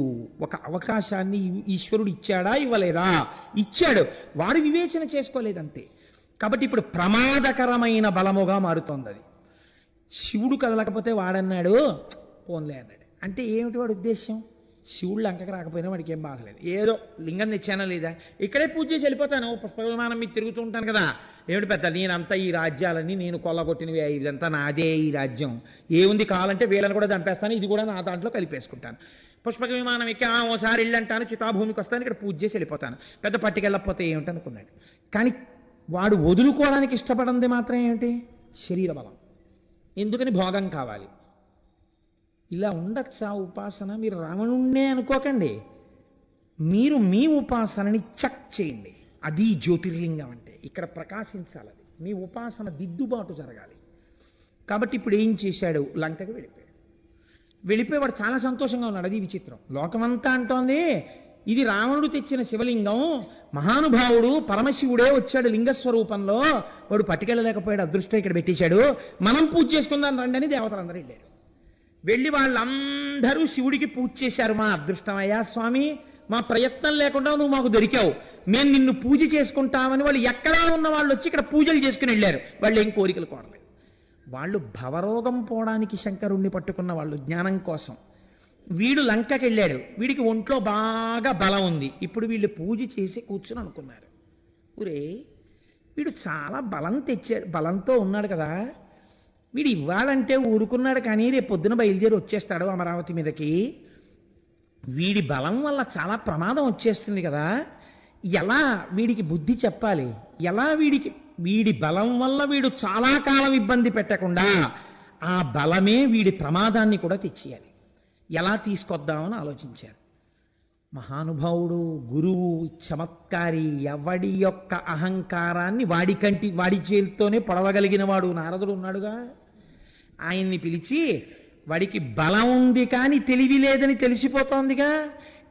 ఒక అవకాశాన్ని ఈశ్వరుడు ఇచ్చాడా ఇవ్వలేదా? ఇచ్చాడు, వాడు వివేచన చేసుకోలేదంతే. కాబట్టి ఇప్పుడు ప్రమాదకరమైన బలముగా మారుతోంది అది. శివుడు కదలకపోతే వాడన్నాడు పోన్లే అన్నాడు. అంటే ఏమిటి వాడి ఉద్దేశం? శివుడు లంకకి రాకపోయినా వాడికి ఏం బాధలేదు, ఏదో లింగం తెచ్చానా లేదా, ఇక్కడే పూజ చేసి వెళ్ళిపోతాను, పుష్ప విమానం మీద తిరుగుతూ ఉంటాను కదా, ఏమిటి పెద్ద, నేనంతా ఈ రాజ్యాలన్నీ నేను కొల్లగొట్టినవి, ఇదంతా నాదే ఈ రాజ్యం, ఏముంది కావాలంటే వీళ్ళని కూడా చంపేస్తాను, ఇది కూడా నా దాంట్లో కలిపేసుకుంటాను, పుష్పక విమానం ఎక్కి ఓసారి ఇల్లంటాను, చితాభూమికి వస్తాను, ఇక్కడ పూజ చేసి వెళ్ళిపోతాను, పెద్ద పట్టుకెళ్ళకపోతే ఏమిటి అనుకున్నాడు. కానీ వాడు వదులుకోవడానికి ఇష్టపడింది మాత్రం ఏమిటి? శరీర బలం. ఎందుకని? భోగం కావాలి. ఇలా ఉండొచ్చా ఉపాసన? మీరు రావణుణ్ణే అనుకోకండి, మీరు మీ ఉపాసనని చెక్ చేయండి. అది జ్యోతిర్లింగం అంటే. ఇక్కడ ప్రకాశించాలి, అది మీ ఉపాసన దిద్దుబాటు జరగాలి. కాబట్టి ఇప్పుడు ఏం చేశాడు? లంకకి వెళ్ళిపోయేవాడు చాలా సంతోషంగా ఉన్నాడు. అది విచిత్రం. లోకమంతా అంటోంది ఇది రావణుడు తెచ్చిన శివలింగం, మహానుభావుడు పరమశివుడే వచ్చాడు లింగస్వరూపంలో, వాడు పట్టుకెళ్ళలేకపోయాడు, అదృష్టం ఇక్కడ పెట్టేశాడు, మనం పూజ చేసుకుందాం రండి అని దేవతలందరూ వెళ్ళారు. వెళ్ళి వాళ్ళందరూ శివుడికి పూజ చేశారు. మా అదృష్టమయ్యా స్వామి, మా ప్రయత్నం లేకుండా నువ్వు మాకు దొరికావు, మేము నిన్ను పూజ చేసుకుంటామని వాళ్ళు ఎక్కడా ఉన్న వాళ్ళు వచ్చి ఇక్కడ పూజలు చేసుకుని వెళ్ళారు. వాళ్ళు ఏం కోరికలు కోరలేదు. వాళ్ళు భవరోగం పోవడానికి శంకరుణ్ణి పట్టుకున్న వాళ్ళు, జ్ఞానం కోసం. వీడు లంకకి వెళ్ళాడు, వీడికి ఒంట్లో బాగా బలం ఉంది. ఇప్పుడు వీళ్ళు పూజ చేసి కూర్చుని అనుకున్నారు, ఊరే వీడు చాలా బలం తెచ్చాడు, బలంతో ఉన్నాడు కదా, వీడు ఇవ్వాలంటే ఊరుకున్నాడు, కానీ రేపు పొద్దున బయలుదేరి వచ్చేస్తాడు అమరావతి మీదకి, వీడి బలం వల్ల చాలా ప్రమాదం వచ్చేస్తుంది కదా, ఎలా వీడికి బుద్ధి చెప్పాలి, ఎలా వీడి బలం వల్ల వీడు చాలా కాలం ఇబ్బంది పెట్టకుండా ఆ బలమే వీడి ప్రమాదాన్ని కూడా తెచ్చేయాలి, ఎలా తీసుకొద్దామని ఆలోచించారు. మహానుభావుడు, గురువు, చమత్కారి, ఎవడి యొక్క అహంకారాన్ని వాడి చేతితోనే పొడవగలిగిన వాడు నారదుడు ఉన్నాడుగా, ఆయన్ని పిలిచి, వాడికి బలం ఉంది కానీ తెలివి లేదని తెలిసిపోతోందిగా,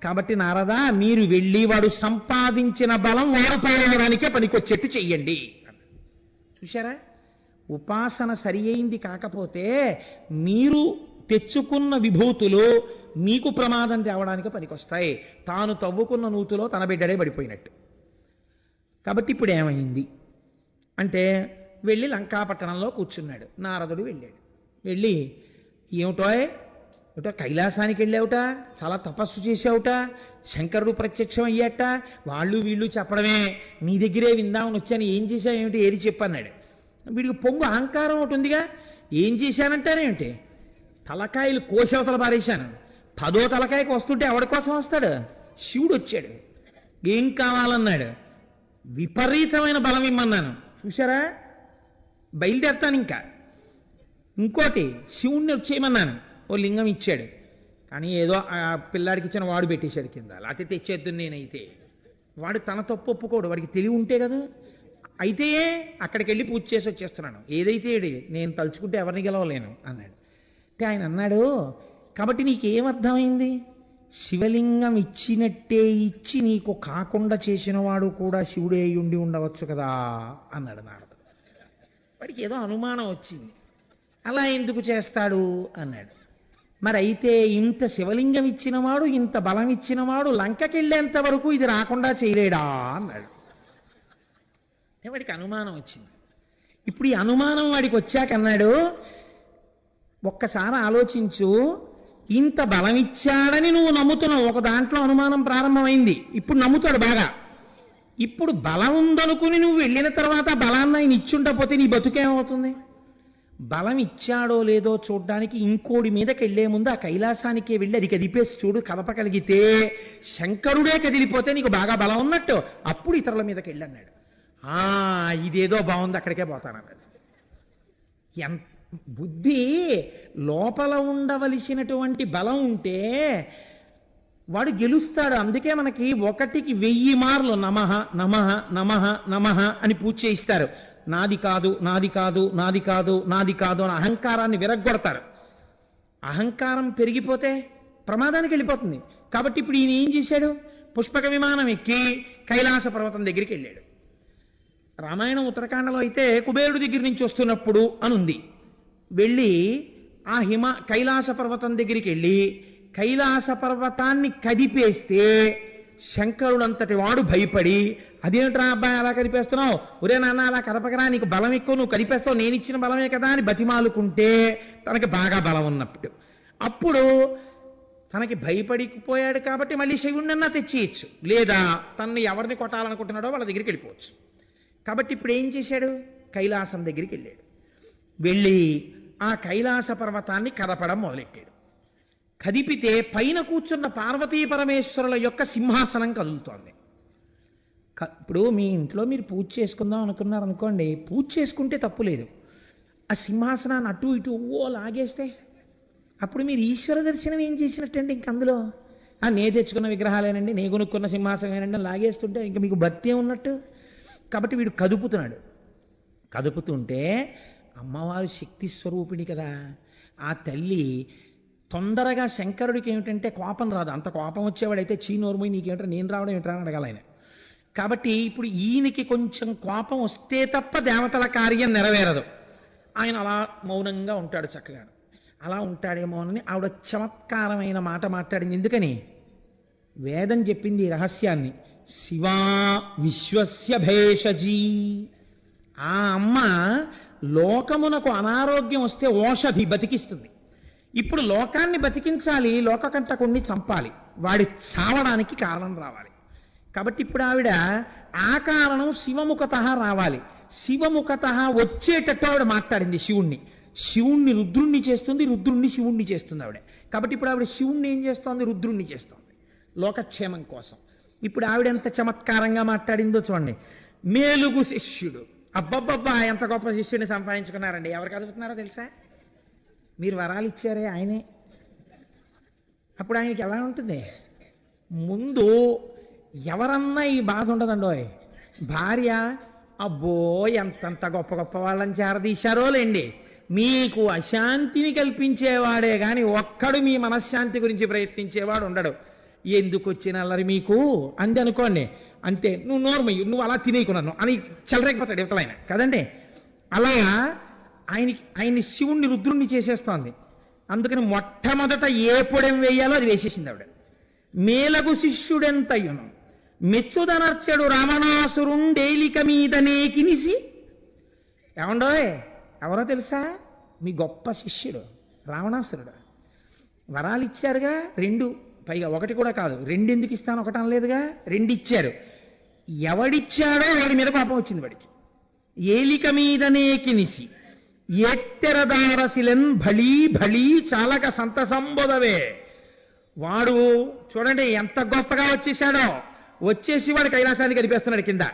కాబట్టి నారదా మీరు వెళ్ళి వాడు సంపాదించిన బలం వాడు పాలనడానికే పనికొచ్చేట్టు చెయ్యండి. చూశారా, ఉపాసన సరి అయింది కాకపోతే మీరు తెచ్చుకున్న విభూతులు మీకు ప్రమాదం తేవడానికి పనికొస్తాయి. తాను తవ్వుకున్న నూతులో తన బిడ్డడే పడిపోయినట్టు. కాబట్టి ఇప్పుడు ఏమైంది అంటే, వెళ్ళి లంకాపట్టణంలో కూర్చున్నాడు. నారదుడు వెళ్ళి ఏమిటో కైలాసానికి వెళ్ళావుట, చాలా తపస్సు చేసావుట, శంకరుడు ప్రత్యక్షం అయ్యాట, వాళ్ళు వీళ్ళు చెప్పడమే, నీ దగ్గరే విందామని వచ్చాను, ఏం చేశావు ఏమిటి, ఏది చెప్పన్నాడు. వీడికి పొంగు అహంకారం ఒకటి ఉందిగా, ఏం చేశానంటారేమిటి, తలకాయలు కోశవతలు పారేశాను, 10వ తలకాయకి వస్తుంటే ఎవడి కోసం వస్తాడు, శివుడు వచ్చాడు, ఏం కావాలన్నాడు, విపరీతమైన బలం ఇమ్మన్నాను, చూసారా, బయలుదేరుతాను ఇంకా, ఇంకోటి శివుణ్ణి వచ్చేయమన్నాను, ఓ లింగం ఇచ్చాడు, కానీ ఏదో ఆ పిల్లాడికి ఇచ్చిన వాడు పెట్టేశాడు కింద, లేకపోతే తెచ్చేద్దు నేనైతే, వాడు తన తప్పు ఒప్పుకోడు, వాడికి తెలివి ఉంటే కదా, అయితే అక్కడికి వెళ్ళి పూజ చేసి వచ్చేస్తున్నాను, ఏదైతే నేను తలుచుకుంటే ఎవరిని గెలవలేను అన్నాడు. అంటే ఆయన అన్నాడు, కాబట్టి నీకేమర్థమైంది, శివలింగం ఇచ్చినట్టే ఇచ్చి నీకు కాకుండా చేసిన వాడు కూడా శివుడే ఉండి ఉండవచ్చు కదా అన్నాడు నారదుడు. వాడికి ఏదో అనుమానం వచ్చింది, అలా ఎందుకు చేస్తాడు అన్నాడు. మరి అయితే ఇంత శివలింగం ఇచ్చినవాడు, ఇంత బలం ఇచ్చినవాడు లంకకి వెళ్ళేంత వరకు ఇది రాకుండా చేయలేడా అన్నాడు. వాడికి అనుమానం వచ్చింది. ఇప్పుడు ఈ అనుమానం వాడికి వచ్చాక అన్నాడు, ఒక్కసారి ఆలోచించు. ఇంత బలం ఇచ్చాడని నువ్వు నమ్ముతున్నావు, ఒక దాంట్లో అనుమానం ప్రారంభమైంది, ఇప్పుడు నమ్ముతాడు బాగా. ఇప్పుడు బలం ఉందనుకుని నువ్వు వెళ్ళిన తర్వాత బలాన్ని ఆయన ఇచ్చుండపోతే నీ బతుకేమవుతుంది? బలం ఇచ్చాడో లేదో చూడ్డానికి ఇంకోడి మీదకి వెళ్లే ముందు ఆ కైలాసానికే వెళ్ళి అది కదిపేసి చూడు, కదపగలిగితే శంకరుడే కదిలిపోతే నీకు బాగా బలం ఉన్నట్టు, అప్పుడు ఇతరుల మీదకి వెళ్ళి అన్నాడు. ఇదేదో బాగుంది, అక్కడికే పోతానన్నాడు. ఎంత బుద్ధి! లోపల ఉండవలసినటువంటి బలం ఉంటే వాడు గెలుస్తాడు. అందుకే మనకి 1కి 1000 మార్లు నమః నమః నమః నమః అని పూజ చేయిస్తారు. నాది కాదు, నాది కాదు, నాది కాదు, నాది కాదు అని అహంకారాన్ని విరగ్గొడతారు. అహంకారం పెరిగిపోతే ప్రమాదానికి వెళ్ళిపోతుంది. కాబట్టి ఇప్పుడు ఈయన ఏం చేశాడు? పుష్పక విమానం ఎక్కి కైలాస పర్వతం దగ్గరికి వెళ్ళాడు. రామాయణం ఉత్తరాఖండలో అయితే కుబేరుడి దగ్గర నుంచి వస్తున్నప్పుడు అనుంది. వెళ్ళి ఆ కైలాస పర్వతం దగ్గరికి వెళ్ళి కైలాస పర్వతాన్ని కదిపేస్తే శంకరుడంతటి వాడు భయపడి, అదేమిట్రా అబ్బాయి అలా కదిపేస్తున్నావు, ఒరే నాన్న అలా కదపకరా, నీకు బలం ఎక్కువ, నువ్వు కదిపేస్తావు, నేను ఇచ్చిన బలమే కదా అని బతిమాలుకుంటే తనకి బాగా బలం ఉన్నప్పుడు, అప్పుడు తనకి భయపడిపోయాడు కాబట్టి మళ్ళీ శివుణ్ణన్నా తెచ్చేయచ్చు, లేదా తనని ఎవరిని కొట్టాలనుకుంటున్నాడో వాళ్ళ దగ్గరికి వెళ్ళిపోవచ్చు. కాబట్టి ఇప్పుడు ఏం చేశాడు? కైలాసం దగ్గరికి వెళ్ళాడు. వెళ్ళి ఆ కైలాస పర్వతాన్ని కదపడం మొదలెట్టాడు. కదిపితే పైన కూర్చున్న పార్వతీ పరమేశ్వరుల యొక్క సింహాసనం కదులుతోంది. ఇప్పుడు మీ ఇంట్లో మీరు పూజ చేసుకుందాం అనుకున్నారనుకోండి, పూజ చేసుకుంటే తప్పు లేదు. ఆ సింహాసనాన్ని అటు ఇటు లాగేస్తే అప్పుడు మీరు ఈశ్వర దర్శనం ఏం చేసినట్టండి? ఇంక అందులో నే తెచ్చుకున్న విగ్రహాలేనండి, నే కొనుక్కున్న సింహాసనమేనండి లాగేస్తుంటే ఇంక మీకు భక్తి ఉన్నట్టు. కాబట్టి వీడు కదుపుతున్నాడు. కదుపుతుంటే అమ్మవారు శక్తి స్వరూపిణి కదా, ఆ తల్లి తొందరగా శంకరుడికి ఏమిటంటే కోపం రాదు. అంత కోపం వచ్చేవాడైతే చీనోర్మోయి నీకేమిటో నేను రావడం ఏమిటా అని అడగాలి ఆయన. కాబట్టి ఇప్పుడు ఈయనకి కొంచెం కోపం వస్తే తప్ప దేవతల కార్యం నెరవేరదు. ఆయన అలా మౌనంగా ఉంటాడు, చక్కగా అలా ఉంటాడేమోనని ఆవిడ చమత్కారమైన మాట మాట్లాడింది. ఎందుకని? వేదం చెప్పింది ఈ రహస్యాన్ని. శివా విశ్వస్య భేషజీ. ఆ అమ్మ లోకమునకు అనారోగ్యం వస్తే ఓషధి బతికిస్తుంది. ఇప్పుడు లోకాన్ని బతికించాలి, లోకకంటకుణ్ణి చంపాలి, వాడి చావడానికి కారణం రావాలి. కాబట్టి ఇప్పుడు ఆవిడ ఆ కారణం శివముఖత రావాలి. శివముఖత వచ్చేటట్టు ఆవిడ మాట్లాడింది శివుణ్ణి. శివుణ్ణి రుద్రుణ్ణి చేస్తుంది, రుద్రుణ్ణి శివుణ్ణి చేస్తుంది ఆవిడ. కాబట్టి ఇప్పుడు ఆవిడ శివుణ్ణి ఏం చేస్తోంది? రుద్రుణ్ణి చేస్తోంది లోకక్షేమం కోసం. ఇప్పుడు ఆవిడ ఎంత చమత్కారంగా మాట్లాడిందో చూడండి. మేలుగు శిష్యుడు. అబ్బబ్బబ్బా, ఎంత గొప్ప శిష్యుడిని సంపాదించుకున్నారండి. ఎవరు కదుపుతున్నారో తెలుసా? మీరు వరాలు ఇచ్చారే ఆయనే. అప్పుడు ఆయనకి ఎలా ఉంటుంది? ముందు ఎవరన్నా ఈ బాధ ఉండదండోయ్. భార్య అబ్బో ఎంతంత గొప్ప గొప్ప వాళ్ళని చేరదీశారో లేండి, మీకు అశాంతిని కల్పించేవాడే కానీ ఒక్కడు మీ మనశ్శాంతి గురించి ప్రయత్నించేవాడు ఉండడు. ఎందుకు వచ్చిన అల్లరి మీకు అంది అనుకోండి, అంతే, నువ్వు నోర్మయ్యు, నువ్వు అలా తినేయకున్నాను అని చెలరేకపోతాడు ఇవతలైన కదండి. అలా ఆయన్ని శివుణ్ణి రుద్రుణ్ణి చేసేస్తోంది. అందుకని మొట్టమొదట ఏ పొడెం వేయాలో అది వేసేసింది ఆవిడ. మేలగు శిష్యుడెంతయును మెచ్చుదనర్చడు రావణాసురుండేలిక మీదనే కినిసి. ఏమండోయ్, ఎవరో తెలుసా? మీ గొప్ప శిష్యుడు రావణాసురుడు. వరాలు ఇచ్చారుగా 2, పైగా 1 కూడా కాదు, 2 ఎందుకు ఇస్తాను, 1 అనలేదుగా, 2 ఇచ్చారు. ఎవడిచ్చాడో వాడి మీద కోపం వచ్చింది వాడికి. ఏలిక మీదనే కినిసి ఎట్టెరదారసిలెన్ భళీ భళీ చాలక సంతసంబోధవే. వాడు చూడండి ఎంత గొప్పగా వచ్చేసాడో. వచ్చేసి వాడు కైలాసాన్ని కనిపిస్తున్నాడు కింద.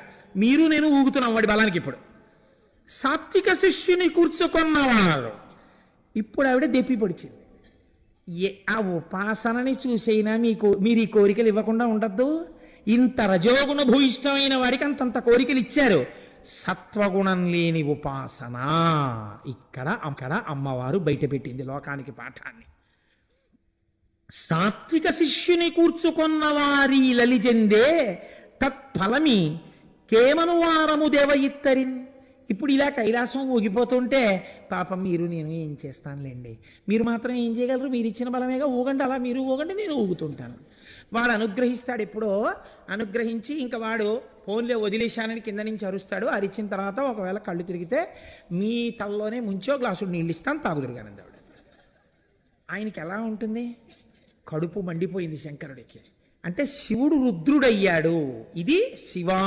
మీరు నేను ఊగుతున్నాం వాడి బలానికి. ఇప్పుడు సాత్విక శిష్యుని కూర్చుకున్నవాడు. ఇప్పుడు ఆవిడ దెప్పి పొడిచింది. ఆ ఉపాసనని చూసైనా మీరు ఈ కోరికలు ఇవ్వకుండా ఉండద్దు. ఇంత రజోగుణ భూయిష్టమైన వాడికి అంతంత కోరికలు ఇచ్చారు. సత్వగుణం లేని ఉపాసన. ఇక్కడ అమ్మవారు బయటపెట్టింది లోకానికి పాఠాన్ని. సాత్విక శిష్యుని కూర్చుకొన్న వారి లలిజెందే తత్ఫలమి కేమను వారము దేవ ఇత్తరిన్. ఇప్పుడు ఇలా కైలాసం ఊగిపోతుంటే పాపం మీరు నేను ఏం చేస్తానులేండి, మీరు మాత్రం ఏం చేయగలరు, మీరు ఇచ్చిన బలమేగా, ఊగండి, అలా మీరు ఊగండి, నేను ఊగుతుంటాను. వాడు అనుగ్రహిస్తాడు. ఎప్పుడో అనుగ్రహించి ఇంకా వాడు ఫోన్లో వదిలేశానని కింద నుంచి అరుస్తాడు. అరిచిన తర్వాత ఒకవేళ కళ్ళు తిరిగితే మీ తలలోనే ముంచో గ్లాసు నీళ్ళు ఇస్తాను, తాగుదురుగానండి ఆవిడ. ఆయనకి ఎలా ఉంటుంది? కడుపు మండిపోయింది శంకరుడికి. అంటే శివుడు రుద్రుడయ్యాడు. ఇది శివా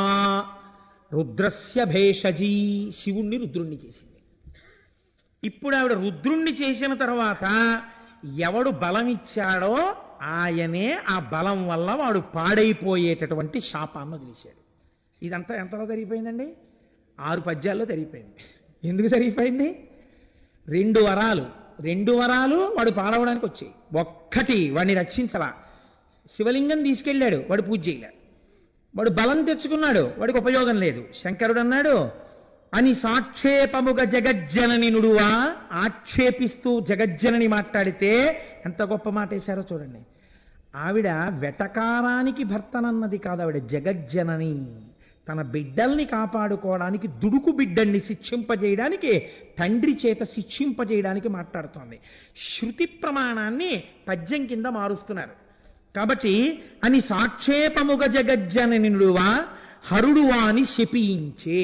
రుద్రస్య భేషజీ, శివుణ్ణి రుద్రుణ్ణి చేసింది. ఇప్పుడు ఆవిడ రుద్రుణ్ణి చేసిన తర్వాత ఎవడు బలం ఇచ్చాడో ఆయనే ఆ బలం వల్ల వాడు పాడైపోయేటటువంటి శాపాన్ని వదిలేశాడు. ఇదంతా ఎంతలో జరిగిపోయిందండి? 6 పద్యాల్లో జరిగిపోయింది. ఎందుకు జరిగిపోయింది? 2 వరాలు. 2 వరాలు వాడు పాడవడానికి వచ్చాయి. ఒక్కటి వాడిని రక్షించలా. శివలింగం తీసుకెళ్ళాడు, వాడు పూజ చేయలే. వాడు బలం తెచ్చుకున్నాడు, వాడికి ఉపయోగం లేదు. శంకరుడు అన్నాడు, అని సాక్షేపముగ జగజ్జనని నుడువా, ఆక్షేపిస్తూ జగజ్జనని మాట్లాడితే ఎంత గొప్ప మాట వేశారో చూడండి. ఆవిడ వెటకారానికి భర్తనన్నది కాదు, ఆవిడ జగజ్జనని. తన బిడ్డల్ని కాపాడుకోవడానికి, దుడుకు బిడ్డల్ని శిక్షింపజేయడానికి, తండ్రి చేత శిక్షింపజేయడానికి మాట్లాడుతోంది. శృతి ప్రమాణాన్ని పద్యం కింద మారుస్తున్నారు. కాబట్టి అని సాక్షేపముగ జగజ్జనని నుడువా హరుడు అని శపించే.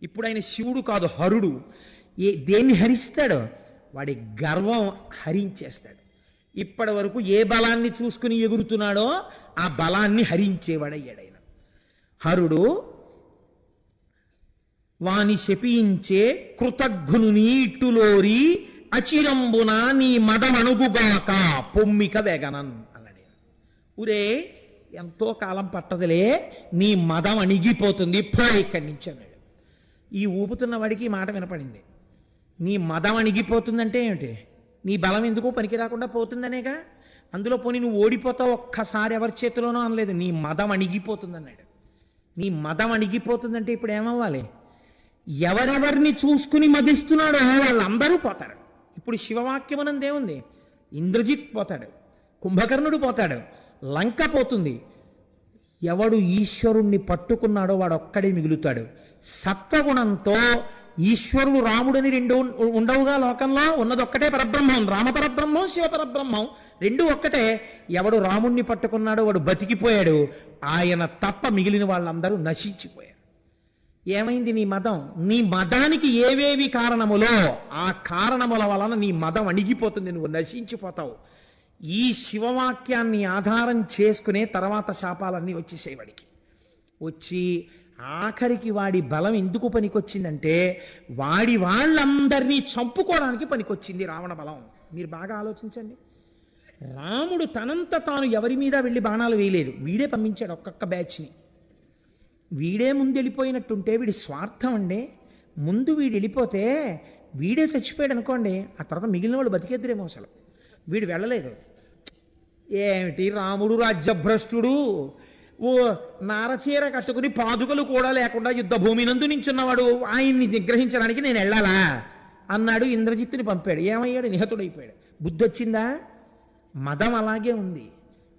ఇప్పుడు ఆయన శివుడు కాదు, హరుడు. దేన్ని హరిస్తాడు? వాడి గర్వం హరించేస్తాడు. ఇప్పటి వరకు ఏ బలాన్ని చూసుకుని ఎగురుతున్నాడో ఆ బలాన్ని హరించేవాడయ్యాడు ఆయన. హరుడు వాని శపించే కృతఘ్నుని ఇట్టులోరి అచిరంబున నీ మదమణుగుగాక పొమ్మిక వేగనన్ అన్నాడు. ఊరే ఎంతో కాలం పట్టదులే, నీ మదం అణిగిపోతుంది, పో ఇక్కడి నుంచి అన్నాడు. ఈ ఊపుతున్న వాడికి ఈ మాట వినపడింది. నీ మదం అణిగిపోతుందంటే ఏమిటి? నీ బలం ఎందుకో పనికి రాకుండా పోతుందనేగా. అందులో పోనీ నువ్వు ఓడిపోతావు ఒక్కసారి ఎవరి చేతిలోనో అనలేదు, నీ మదం అణిగిపోతుంది అన్నాడు. నీ మదం అణిగిపోతుందంటే ఇప్పుడు ఏమవ్వాలి? ఎవరెవరిని చూసుకుని మదిస్తున్నాడో వాళ్ళందరూ పోతారు. ఇప్పుడు శివవాక్యమనందేముంది? ఇంద్రజిత్ పోతాడు, కుంభకర్ణుడు పోతాడు, లంక పోతుంది. ఎవడు ఈశ్వరుణ్ణి పట్టుకున్నాడో వాడు ఒక్కడే మిగులుతాడు. సత్వగుణంతో ఈశ్వరుడు రాముడని 2 ఉండవుగా లోకంలో. ఉన్నదొక్కటే పరబ్రహ్మం, రామపరబ్రహ్మం, శివపరబ్రహ్మం, 2 ఒక్కటే. ఎవడు రాముణ్ణి పట్టుకున్నాడో వాడు బతికిపోయాడు, ఆయన తప్ప మిగిలిన వాళ్ళందరూ నశించిపోయారు. ఏమైంది నీ మదం? నీ మదానికి ఏవేవి కారణములో ఆ కారణముల వలన నీ మదం అణిగిపోతుంది, నువ్వు నశించిపోతావు. ఈ శివవాక్యాన్ని ఆధారం చేసుకునే తర్వాత శాపాలన్నీ వచ్చేసేవాడికి. వచ్చి ఆఖరికి వాడి బలం ఎందుకు పనికొచ్చిందంటే వాడి వాళ్ళందరినీ చంపుకోవడానికి పనికొచ్చింది రావణ బలం. మీరు బాగా ఆలోచించండి. రాముడు తనంత తాను ఎవరి మీద వెళ్ళి బాణాలు వేయలేదు, వీడే పంపించాడు ఒక్కొక్క బ్యాచ్ని. వీడే ముందు వెళ్ళిపోయినట్టుంటే వీడి స్వార్థం అండి. ముందు వీడు వెళ్ళిపోతే వీడే చచ్చిపోయాడు అనుకోండి, ఆ తర్వాత మిగిలిన వాళ్ళు బతికేద్దరేమో. అసలు వీడు వెళ్ళలేదు. ఏమిటి రాముడు రాజ్యభ్రష్టుడు, ఓ నారచీర కట్టుకుని పాదుకలు కూడా లేకుండా యుద్ధ భూమి నందు నించున్నవాడు, ఆయన్ని నిగ్రహించడానికి నేను వెళ్ళాలా అన్నాడు. ఇంద్రజిత్తుని పంపాడు. ఏమయ్యాడు? నిహతుడైపోయాడు. బుద్ధి వచ్చిందా? మదం అలాగే ఉంది.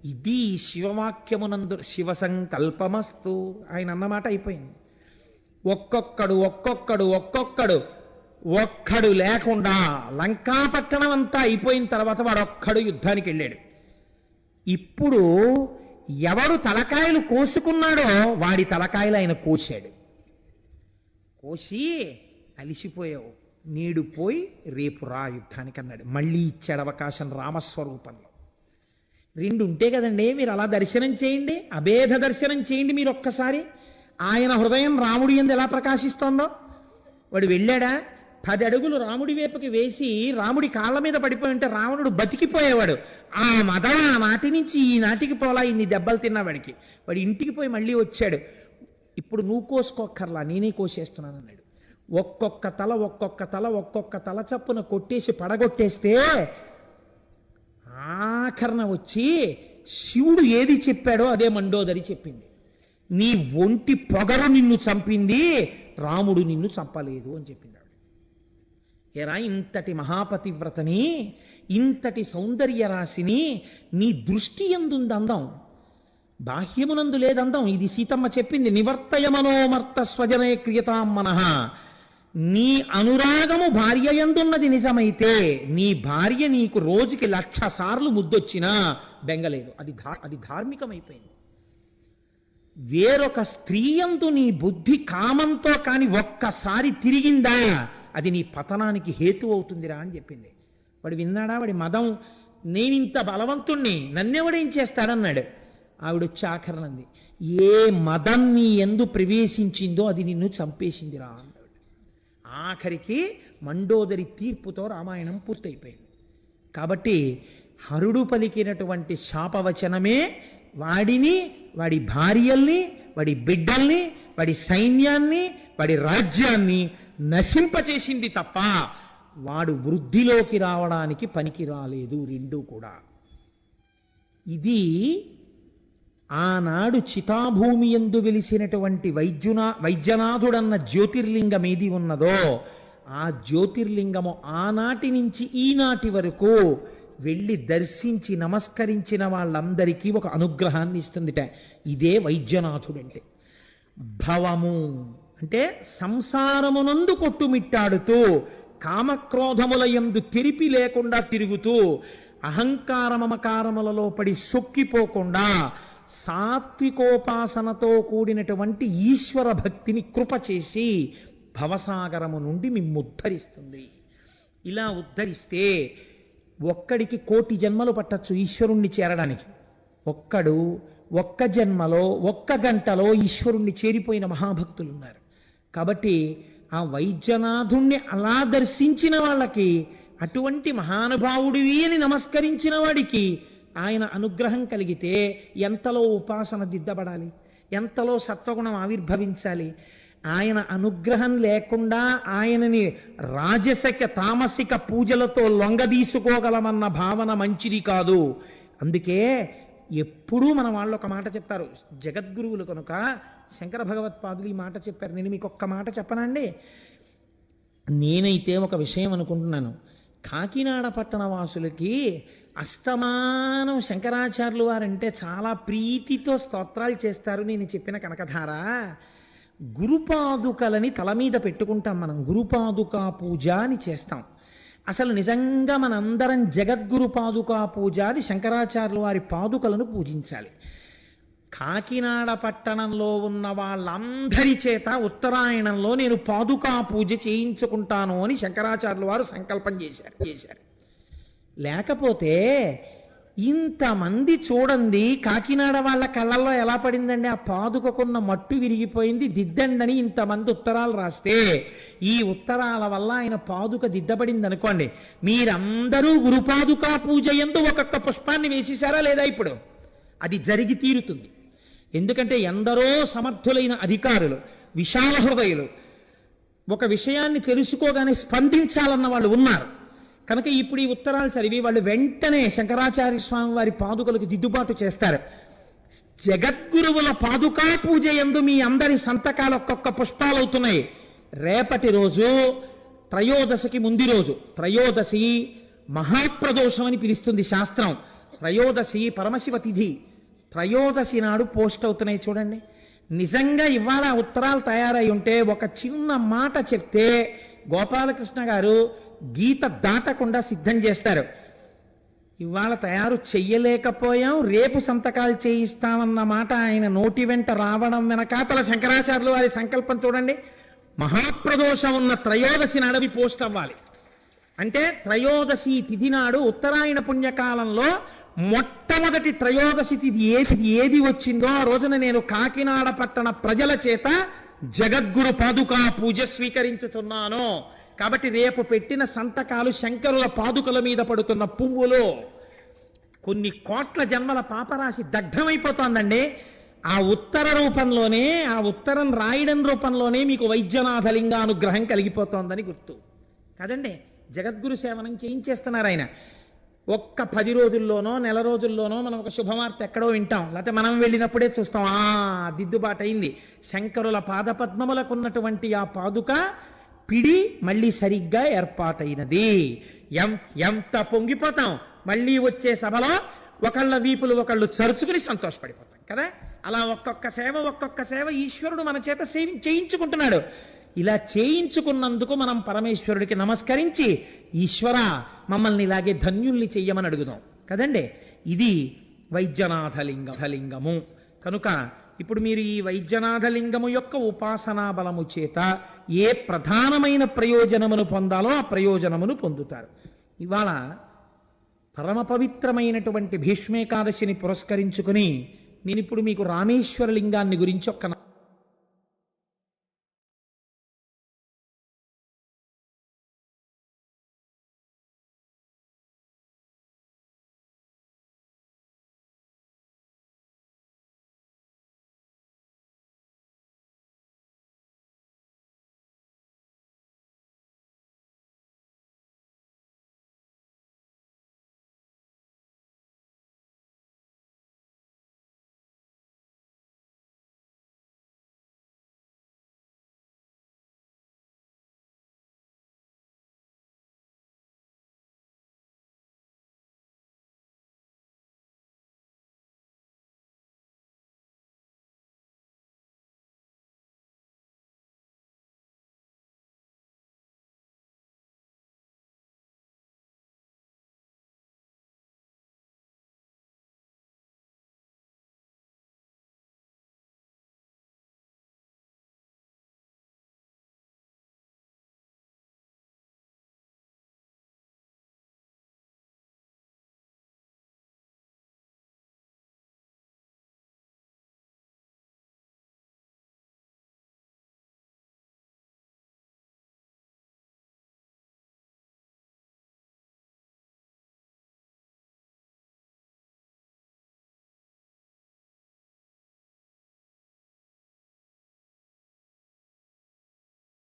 ఇది శివవాక్యమునందు శివ సంకల్పమస్తు ఆయన అన్నమాట అయిపోయింది. ఒక్కడు లేకుండా లంకా పట్టణం అంతా అయిపోయిన తర్వాత వాడు ఒక్కడు యుద్ధానికి వెళ్ళాడు. ఇప్పుడు ఎవడు తలకాయలు కోసుకున్నాడో వాడి తలకాయలు ఆయన కోశాడు. కోసి అలిసిపోయావు, నీడు పోయి రేపు రా యుద్ధానికి అన్నాడు. మళ్ళీ ఇచ్చాడు అవకాశం రామస్వరూపంలో. 2 ఉంటే కదండి. మీరు అలా దర్శనం చేయండి, అభేద దర్శనం చేయండి. మీరు ఒక్కసారి ఆయన హృదయం రాముడి యందు ఎలా ప్రకాశిస్తోందో. వాడు వెళ్ళాడా? 10 అడుగులు రాముడి వైపుకి వేసి రాముడి కాళ్ళ మీద పడిపోయి ఉంటే రావణుడు బతికిపోయేవాడు. ఆ మదం ఆ నాటి నుంచి ఈ నాటికి పోలా ఇన్ని దెబ్బలు తిన్నవాడికి. వాడు ఇంటికి పోయి మళ్ళీ వచ్చాడు. ఇప్పుడు నువ్వు కోసుకోక్కర్లా, నేనే కోసేస్తున్నాను అన్నాడు. ఒక్కొక్క తల చప్పున కొట్టేసి పడగొట్టేస్తే ఆఖరణ వచ్చి శివుడు ఏది చెప్పాడో అదే మండోదరి చెప్పింది. నీ ఒంటి పొగరు నిన్ను చంపింది, రాముడు నిన్ను చంపలేదు అని చెప్పింది. ఎరా ఇంతటి మహాపతివ్రతని, ఇంతటి సౌందర్య రాశిని నీ దృష్టి ఎందుంది అందం, బాహ్యమునందు లేదందం. ఇది సీతమ్మ చెప్పింది. నివర్తయ మనోమర్త స్వజనే క్రియతాం మనః. నీ అనురాగము భార్య యందున్నది నిజమైతే నీ భార్య నీకు రోజుకి 1,00,000 సార్లు ముద్దొచ్చినా బెంగలేదు. అది ధార్మికమైపోయింది. వేరొక స్త్రీయందు నీ బుద్ధి కామంతో కాని ఒక్కసారి తిరిగిందా అది నీ పతనానికి హేతు అవుతుందిరా అని చెప్పింది. వాడు విన్నాడా? వాడి మదం, నేనింత బలవంతుణ్ణి నన్నెవడేం చేస్తాడన్నాడు. ఆవిడ వచ్చి ఆఖరణంది, ఏ మదం నీ ఎందు ప్రవేశించిందో అది నిన్ను చంపేసిందిరా అన్నాడు. ఆఖరికి మండోదరి తీర్పుతో రామాయణం పూర్తయిపోయింది. కాబట్టి హరుడు పలికినటువంటి శాపవచనమే వాడిని, వాడి భార్యల్ని, వాడి బిడ్డల్ని, వాడి సైన్యాన్ని, వాడి రాజ్యాన్ని నశింపచేసింది తప్ప వాడు వృద్ధిలోకి రావడానికి పనికి రాలేదు. రెండూ కూడా. ఇది ఆనాడు చితాభూమి యందు వెలిసినటువంటి వైద్యనాథుడన్న జ్యోతిర్లింగం ఏది ఉన్నదో ఆ జ్యోతిర్లింగము ఆనాటి నుంచి ఈనాటి వరకు వెళ్ళి దర్శించి నమస్కరించిన వాళ్ళందరికీ ఒక అనుగ్రహాన్ని ఇస్తుందిట. ఇదే వైద్యనాథుడంటే. భవము అంటే సంసారమునందు కొట్టుమిట్టాడుతూ కామక్రోధముల యందు తెరిపి లేకుండా తిరుగుతూ అహంకారమమకారములలో పడి సొక్కిపోకుండా సాత్వికోపాసనతో కూడినటువంటి ఈశ్వర భక్తిని కృప చేసి భవసాగరము నుండి మిమ్ము ఉద్ధరిస్తుంది. ఇలా ఉద్ధరిస్తే ఒక్కడికి 1,000,000 జన్మలు పట్టచ్చు ఈశ్వరుణ్ణి చేరడానికి. ఒక్కడు ఒక్క జన్మలో 1 గంటలో ఈశ్వరుణ్ణి చేరిపోయిన మహాభక్తులు ఉన్నారు. కాబట్టి ఆ వైద్యనాథుణ్ణి అలా దర్శించిన వాళ్ళకి, అటువంటి మహానుభావుడివి అని నమస్కరించిన వాడికి ఆయన అనుగ్రహం కలిగితే ఎంతలో ఉపాసన దిద్దబడాలి, ఎంతలో సత్వగుణం ఆవిర్భవించాలి. ఆయన అనుగ్రహం లేకుండా ఆయనని రాజసిక తామసిక పూజలతో లొంగదీసుకోగలమన్న భావన మంచిది కాదు. అందుకే ఎప్పుడూ మన వాళ్ళు ఒక మాట చెప్తారు, జగద్గురువులు కనుక శంకర భగవత్పాదులు ఈ మాట చెప్పారు. నేను మీకు ఒక్క మాట చెప్పనండి. నేనైతే ఒక విషయం అనుకుంటున్నాను, కాకినాడ పట్టణ వాసులకి అస్తమానం శంకరాచార్యులు వారంటే చాలా ప్రీతితో స్తోత్రాలు చేస్తారు. నేను చెప్పిన కనకధార గురుపాదుకలని తల మీద పెట్టుకుంటాం మనం, గురుపాదుకా పూజ అని చేస్తాం. అసలు నిజంగా మనందరం జగద్గురు పాదుకా పూజ అని శంకరాచార్యుల వారి పాదుకలను పూజించాలి. కాకినాడ పట్టణంలో ఉన్న వాళ్ళందరి చేత ఉత్తరాయణంలో నేను పాదుకా పూజ చేయించుకుంటాను అని శంకరాచార్యుల వారు సంకల్పం చేశారు. లేకపోతే ఇంతమంది చూడండి, కాకినాడ వాళ్ళ కళ్ళల్లో ఎలా పడిందండి? ఆ పాదుకకున్న మట్టు విరిగిపోయింది, దిద్దండని ఇంతమంది ఉత్తరాలు రాస్తే ఈ ఉత్తరాల వల్ల ఆయన పాదుక దిద్దబడింది అనుకోండి. మీరందరూ గురుపాదుకా పూజ యందు ఒక్కొక్క పుష్పాన్ని వేసేశారా లేదా? ఇప్పుడు అది జరిగి తీరుతుంది. ఎందుకంటే ఎందరో సమర్థులైన అధికారులు, విశాల హృదయులు ఒక విషయాన్ని తెలుసుకోగానే స్పందించాలన్న వాళ్ళు ఉన్నారు. కనుక ఇప్పుడు ఈ ఉత్తరాలు చదివి వాళ్ళు వెంటనే శంకరాచార్య స్వామి వారి పాదుకలకు దిద్దుబాటు చేస్తారు. జగద్గురువుల పాదుకా పూజ యందు మీ అందరి సంతకాలు ఒక్కొక్క పుష్పాలు అవుతున్నాయి. రేపటి రోజు త్రయోదశికి ముందు రోజు, త్రయోదశి మహాప్రదోషం అని పిలుస్తుంది శాస్త్రం. త్రయోదశి పరమశివ తిథి. త్రయోదశి నాడు పోస్ట్ అవుతున్నాయి చూడండి. నిజంగా ఇవాళ ఉత్తరాలు తయారై ఉంటే ఒక చిన్న మాట చెప్తే గోపాలకృష్ణ గారు గీత దాటకుండా సిద్ధం చేస్తారు. ఇవాళ తయారు చెయ్యలేకపోయాం, రేపు సంతకాలు చేయిస్తామన్న మాట ఆయన నోటి వెంట రావడం వెనకాతల శంకరాచార్యులు వారి సంకల్పం చూడండి. మహాప్రదోషం ఉన్న త్రయోదశి నాడవి పోస్ట్ అవ్వాలి. అంటే త్రయోదశి తిథి నాడు ఉత్తరాయణ పుణ్యకాలంలో మొట్టమొదటి త్రయోదశి తిథి ఏది వచ్చిందో ఆ రోజున నేను కాకినాడ పట్టణ ప్రజల చేత జగద్గురు పాదుకా పూజ స్వీకరించుతున్నాను. కాబట్టి రేపు పెట్టిన సంతకాలు శంకరుల పాదుకల మీద పడుతున్న పువ్వులు. కొన్ని కోట్ల జన్మల పాపరాశి దగ్ధమైపోతోందండి. ఆ ఉత్తర రూపంలోనే, ఆ ఉత్తరం రాయడం రూపంలోనే మీకు వైద్యనాథలింగ అనుగ్రహం కలిగిపోతోందని గుర్తు కదండి. జగద్గురు సేవనం చేయించేస్తున్నారు ఆయన. ఒక్క 10 రోజుల్లోనో నెల రోజుల్లోనో మనం ఒక శుభవార్త ఎక్కడో వింటాం, లేకపోతే మనం వెళ్ళినప్పుడే చూస్తాం, దిద్దుబాటు అయింది. శంకరుల పాదపద్మములకు ఉన్నటువంటి ఆ పాదుక పిడి మళ్ళీ సరిగ్గా ఏర్పాటైనది. ఎంత పొంగిపోతాం, మళ్ళీ వచ్చే సభలో ఒకళ్ళ వీపులు ఒకళ్ళు చరుచుకుని సంతోషపడిపోతాం కదా. అలా ఒక్కొక్క సేవ ఈశ్వరుడు మన చేత చేయించుకుంటున్నాడు. ఇలా చేయించుకున్నందుకు మనం పరమేశ్వరుడికి నమస్కరించి, ఈశ్వర మమ్మల్ని ఇలాగే ధన్యుల్ని చెయ్యమని అడుగుదాం కదండి. ఇది వైద్యనాథలింగము. కనుక ఇప్పుడు మీరు ఈ వైద్యనాథలింగము యొక్క ఉపాసనా బలము చేత ఏ ప్రధానమైన ప్రయోజనమును పొందాలో ఆ ప్రయోజనమును పొందుతారు. ఇవాళ పరమ పవిత్రమైనటువంటి భీష్మేకాదశిని పురస్కరించుకుని నేను ఇప్పుడు మీకు రామేశ్వర లింగాన్ని గురించి ఒక్క